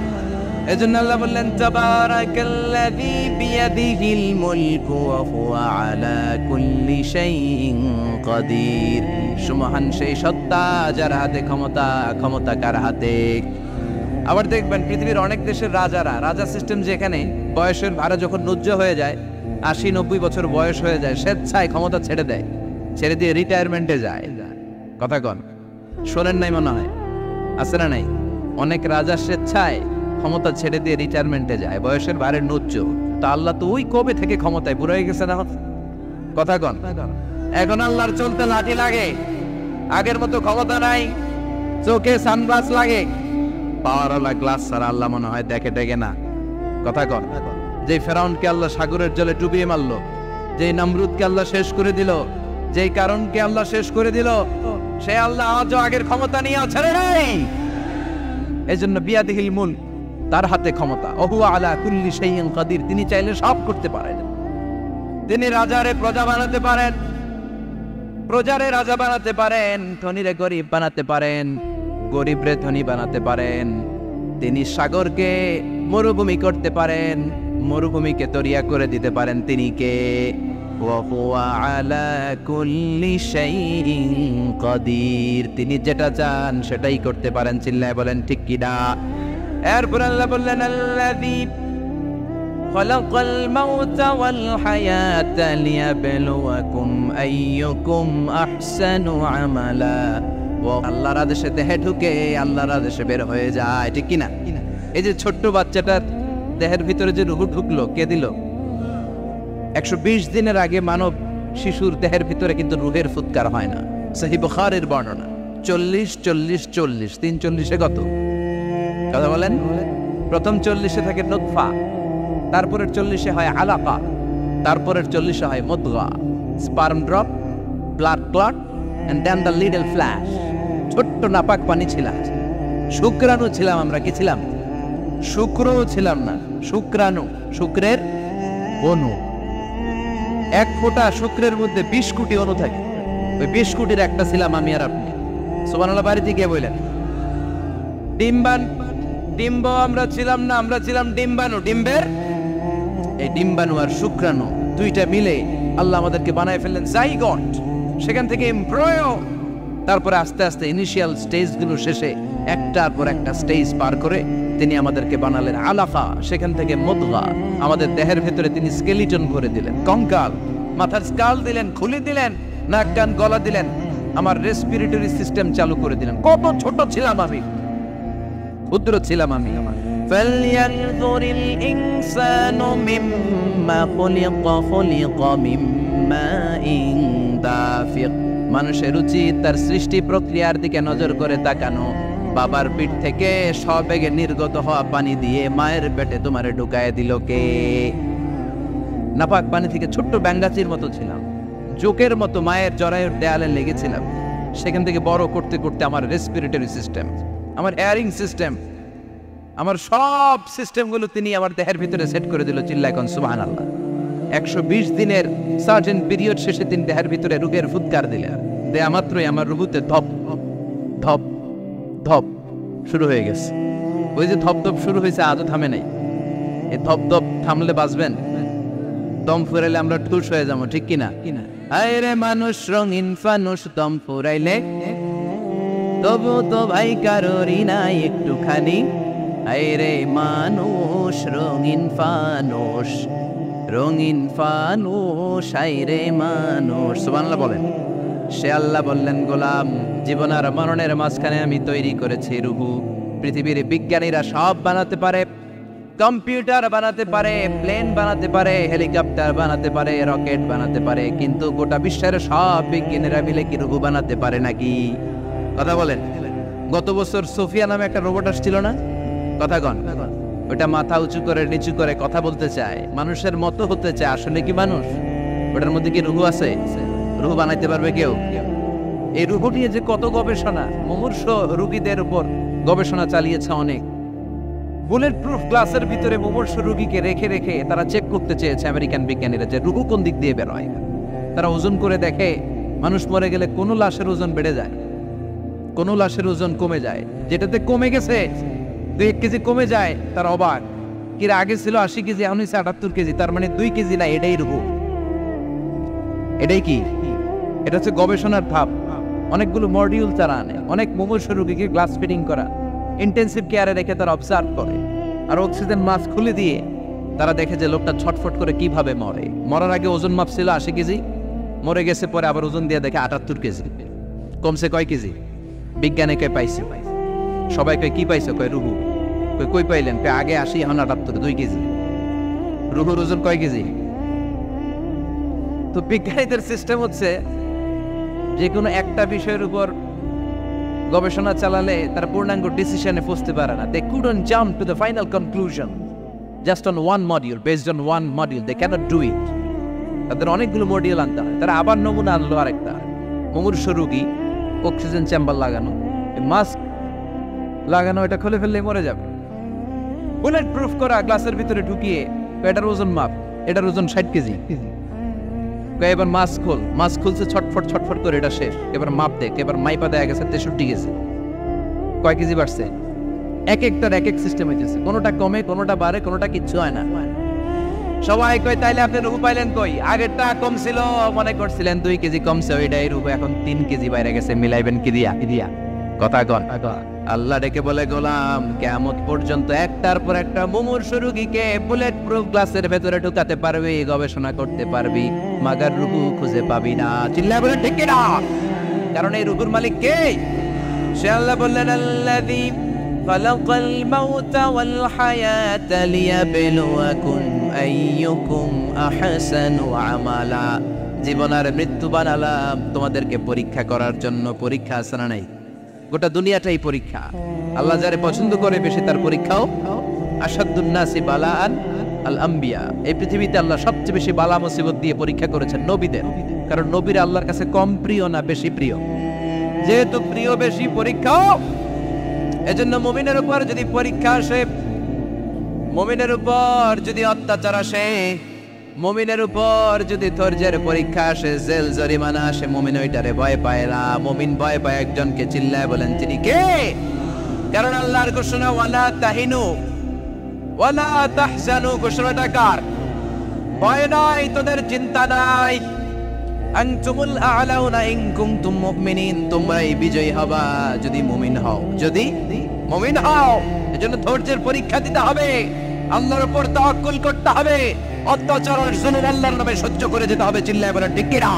এজন্য আল্লাহ বললেন তাবারাকাল্লাযী বিয়াদিহিল মুলকু ওয়া হুয়া আলা কুল্লি শাইইন কাদির। সুমহান সেই সত্তা যার হাতে ক্ষমতা, ক্ষমতা কার হাতে। আবার দেখবেন পৃথিবীর অনেক দেশের রাজা সিস্টেম, যেখানে বয়সের ভাড়া যখন নুজ্জ হয়ে যায়, 80-90 বছর বয়স হয়ে যায়, স্বেচ্ছায় ক্ষমতা ছেড়ে দেয়, ছেড়ে দিয়ে রিটায়ারমেন্টে যায়। কথা কন, শোনেন নাই মনে হয়, আছে না নাই? অনেক রাজা স্বেচ্ছায় ক্ষমতা ছেড়ে দিয়ে রিটায়ারমেন্টে যায়, বয়সের ভারে নুজ্জ। তো আল্লাহ তো ওই কবে থেকে ক্ষমতায় বুড়ো হয়ে গেছে না? কথা কন, এখন আল্লাহর চলতে লাঠি লাগে, আগের মতো ক্ষমতা নাই, চোখে সানগ্লাস লাগে, পাওয়ারওয়ালা গ্লাস ছাড়া আল্লাহ মনে হয় দেখে না। কথা কন, যে ফেরাউনকে আল্লাহ সাগরের জলে ডুবিয়ে মারলো, যে নমরুদকে আল্লাহ শেষ করে দিল, যেই কারণকে আল্লাহ শেষ করে দিল, সে আল্লাহ আজও আগের ক্ষমতা নিয়ে ছেড়ে নাই। এজন্য বিয়াদিহিল মুলক, তার হাতে ক্ষমতা, ওহুয়া আলা কুল্লি শাইইন কাদির। তিনি চাইলে সব করতে পারেন। তিনি রাজারে প্রজা বানাতে পারেন, প্রজারে রাজা বানাতে পারেন, ধনীরে গরিব বানাতে পারেন, গরিবরে ধনী বানাতে পারেন। তিনি সাগরকে মরুভূমি করতে পারেন, মরুভূমিকে দরিয়া করে দিতে পারেন। তিনি কে? ওয়া হুয়া আলা কুল্লি শাইইন কাদির। তিনি যেটা চান সেটাই করতে পারেন। চিল্লায় বলেন ঠিক কি না? এরপর আল্লাহ বললেন আল্লাযী খালাকাল মাউতা ওয়াল হায়াতা লিয়াবলুয়াকুম আইয়ুকুম আহসানু আমালা। ও আল্লাহর আদেশে দেহে ঢুকে আল্লাহর আদেশে বের হয়ে যায়, ঠিক কি না? এই যে ছোট্ট বাচ্চাটার দেহের ভিতরে যে রূহ ঢুকলো, কে দিল? 120 দিনের আগে মানব শিশুর দেহের ভিতরে কিন্তু রূহের ফুৎকার হয় না। সহিহ বুখারীর বর্ণনা 40-40-40, 340-এ কত? কথা বলেন। প্রথম 40-এ থাকে নুতফা, তারপরের 40-এ হয় আলাকা, তারপরের 40-এ হয় মুদগা, sperm drop, blood clot, and then the little flesh. ছোট্ট নাপাক পানি ছিলাম, শুক্রাণু ছিলাম আমরা। কি ছিলাম? শুক্রও ছিলাম না, শুক্রাণু, শুক্রের অণু। 1 ফোঁটা শুক্রের মধ্যে 20 কোটি অণু থাকে। ওই 20 কোটির একটা ছিলাম আমি আর আপনি। সুবহানাল্লাহ। বাড়িতে গিয়ে বললেন ডিম্ব আমরা ছিলাম না, আমরা ছিলাম ডিম্বাণু। ডিম্বের এই ডিম্বাণু আর শুক্রাণু দুইটা মিলে আল্লাহ আমাদেরকে বানায় ফেললেন জাইগট, সেখান থেকে এমব্রয়ো, তারপরে আস্তে আস্তে ইনিশিয়াল স্টেজগুলো শেষে একটার পর একটা স্টেজ পার করে তিনি আমাদেরকে বানালেন আলাকা, সেখান থেকে মুদগা। আমাদের দেহের ভেতরে তিনি স্কেলিটন ভরে দিলেন, কঙ্কাল, মাথার স্কাল দিলেন, খুলে দিলেন, নাক কান গলা দিলেন, আমার রেসপিরেটরি সিস্টেম চালু করে দিলেন। কত ছোট ছিলাম আমি, ক্ষুদ্র ছিলাম আমি। ফালইয়ানযুরিল ইনসানু মিম্মা খুলিকা মিম্মাইন দাফিক। মানুষের উচিত তার সৃষ্টি প্রক্রিয়ার দিকে নজর করে তাকানো। বাবার পিঠ থেকে সবেগে নির্গত হওয়া পানি দিয়ে মায়ের পেটে তোমারে ঢুকায় দিল কে? নাপাক পানি থেকে ছোট্ট ব্যাঙ্গাচির মতো ছিলাম, জোকের মতো মায়ের জরায়ুর দেয়ালে লেগেছিলাম। সেখান থেকে বড় করতে করতে আমার রেসপিরেটরি সিস্টেম, আমার এয়ারিং সিস্টেম, আমার সব সিস্টেমগুলো তিনি আমার দেহের ভিতরে সেট করে দিল। চিল্লায় কোন সুবহানাল্লাহ। 120 দিনের সার্টেন পিরিয়ড শেষে তিনি দেহের ভিতরে রূহের ফুৎকার দিলেন। দেয়া মাত্রই আমার রুহুতে ধপ ধপ ধপ শুরু হয়ে গেছে। ওই যে ধপ ধপ শুরু হয়েছে, আজও থামে নাই। এই ধপ ধপ থামলে বাঁচবেন, দম ফুরাইলে আমরা ঠুস হয়ে যাবো, ঠিক কিনা? হায় রে মানুষ রঙিন ফানুষ, দম ফুরাইলে তবু তো ভাই কারোরই নাই একটুখানি। হায় রে মানুষ রঙিন ফানুষ, রঙিন ফানুষ, হায় রে মানুষ। সুবহানাল্লাহ বলেন। সে আল্লাহ বললেন গোলাম, জীবন আর মরণের মাঝখানে আমি তৈরি করেছি রুহু। পৃথিবীর বিজ্ঞানীরা সব বানাতে পারে, কম্পিউটার বানাতে পারে, প্লেন বানাতে পারে, হেলিকপ্টার বানাতে পারে, রকেট বানাতে পারে, কিন্তু গোটা বিশ্বের সব বিজ্ঞানীরা মিলে কি রুহু বানাতে পারে নাকি? কথা বলেন। গত বছর সোফিয়া নামে একটা রোবট আসছিল না? কথা কন। ওটা মাথা উঁচু করে নিচু করে কথা বলতে চায়, মানুষের মতো হতে চায়। আসলে কি মানুষ? ওটার মধ্যে কি রুহু আছে? রুহু বানাইতে পারবে কেউ? এই রুহু নিয়ে যে কত গবেষণা, মুমূর্ষ রোগীদের উপর গবেষণা চালিয়েছে অনেক। বুলেট প্রুফ গ্লাসের ভিতরে মুমূর্ষ রোগীকে রেখে রেখে তারা চেক করতে চেয়েছে আমেরিকান বিজ্ঞানীরা যে রুহু কোন দিক দিয়ে বের হয়। তারা ওজন করে দেখে মানুষ মরে গেলে কোনো লাশের ওজন বেড়ে যায়, কোনো লাশের ওজন কমে যায়। যেটাতে কমে গেছে 2 কেজি কমে যায়, তার অবাক। কিরা আগে ছিল 80 কেজি, এখন হচ্ছে 78 কেজি, তার মানে 2 কেজি না, এটাই রুহু। এটাই কি? এটা হচ্ছে গবেষণার ধাপ। অনেকগুলো মডিউল তারা আনে, অনেক মুমূর্ষ রোগীকে গ্লাস ফিটিং করা, ইন্টেন্সিভ কেয়ারে রেখে তারা অবজার্ভ করে, আর অক্সিজেন মাস্ক খুলে দিয়ে তারা দেখে যে লোকটা ছটফট করে কিভাবে মরে। মরার আগে ওজন মাপ ছিল 80 কেজি, মরে গেছে পরে আবার ওজন দিয়ে দেখে 78 কেজি। কমছে কয় কেজি? বিজ্ঞানে কয় পাইছে। সবাই কয় কি পাইছে? কয় রুহু। কই পাইলেন? কয় আগে 80 এখন 78, 2 কেজি। রুহুর ওজন কয় কেজি? তো বিজ্ঞানীদের সিস্টেম হচ্ছে যে কোনো একটা বিষয়ের উপর গবেষণা চালালে তারা পূর্ণাঙ্গ ডিসিশনে পৌঁছতে পারে না। They couldn't jump to the final conclusion just on one module, based on one module. They cannot do it. তাদের অনেকগুলো মডিউল আনতে হয়। তারা আবার নমুনা আনলো আরেকটা, মুমূর্ষ রোগী, অক্সিজেন চেম্বার লাগানো, মাস্ক লাগানো, এটা খুলে ফেললে মরে যাবে। বুলেট প্রুফ করা গ্লাসের ভিতরে ঢুকিয়ে এটার ওজন মাপ, এটার ওজন 60 কেজি। এবার মাস্ক খোল, মাস্ক খুলছে ছটফট ছটফট করে, এটা শেষ। এবার মাপ দেখ, এবার মাইপা দেয়া গেছে 63 কেজি। কয় কেজি বাড়ছে? এক একটার এক এক সিস্টেম হইতেছে, কোনোটা কমে, কোনোটা বাড়ে, কোনোটা কিচ্ছু হয় না। সবাই কয় তাইলে আপনি রুহু পাইলেন কই? আগেরটা কম ছিল, মনে করছিলেন 2 কেজি কমছে, ওইটাই রুহু, এখন 3 কেজি বাইরে গেছে। মিলাইবেন কি দিয়া? কথা কন। আল্লাহ ডেকে বলে, গোলাম কিয়ামত পর্যন্ত একটার পর একটা মুমূর্ষ রোগীকে বুলেট প্রুফ গ্লাসের ভেতরে ঢুকাতে পারবি, গবেষণা করতে পারবি, মাগার রুহু খুঁজে পাবি না। চিল্লায় বলেন ঠিক কিনা? কারণ এই রুহুর মালিক কে? সে আল্লাহ বললেন, আল্লাযী খালাকাল মাউতা ওয়াল হায়াতা লিয়াবলুয়াকুম আইয়ুকুম আহসানু আমালা। জীবন আর মৃত্যু বানালাম তোমাদেরকে পরীক্ষা করার জন্য। পরীক্ষা আছে না নাই? গোটা দুনিয়াটাই পরীক্ষা। আল্লাহ যারে পছন্দ করে বেশি তার পরীক্ষাও। আশাদ্দুন নাসি বালাআন আল আম্বিয়া। এই পৃথিবীতে আল্লাহ সবচেয়ে বেশি বালা মুসিবত দিয়ে পরীক্ষা করেছেন নবীদের। কারণ নবীরা আল্লাহর কাছে কম প্রিয় না বেশি প্রিয়? যেহেতু প্রিয় বেশি, পরীক্ষাও। এজন্য মুমিনের উপর যদি পরীক্ষা আসে, মুমিনের উপর যদি অত্যাচার আসে, মুমিনের উপর যদি ধৈর্যের পরীক্ষা আসে, জেল জরিমানা আসে, মুমিন ওইটারে ভয় পায় না। মুমিন ভয় পায় একজনকে। চিল্লায় বলেন তিনি কে? কারণ আল্লাহর ঘোষণা, ওয়ালা তাহিনু ওয়ালা তাহজানু। ঘোষণাটা কার? ভয় নাই, তোদের চিন্তা নাই। আনতুমুল আ'লাউনা ইন কুনতুম মুমিনিন। তোমরাই বিজয়ী হবা যদি মুমিন হও, যদি মুমিন হও। এজন্য ধৈর্যের পরীক্ষা দিতে হবে, আল্লাহর উপর তাওয়াক্কুল করতে হবে, অত্যাচার আর জুলুম আল্লাহর নামে সহ্য করে যেতে হবে। চিল্লায় বলেন ঠিক কিনা?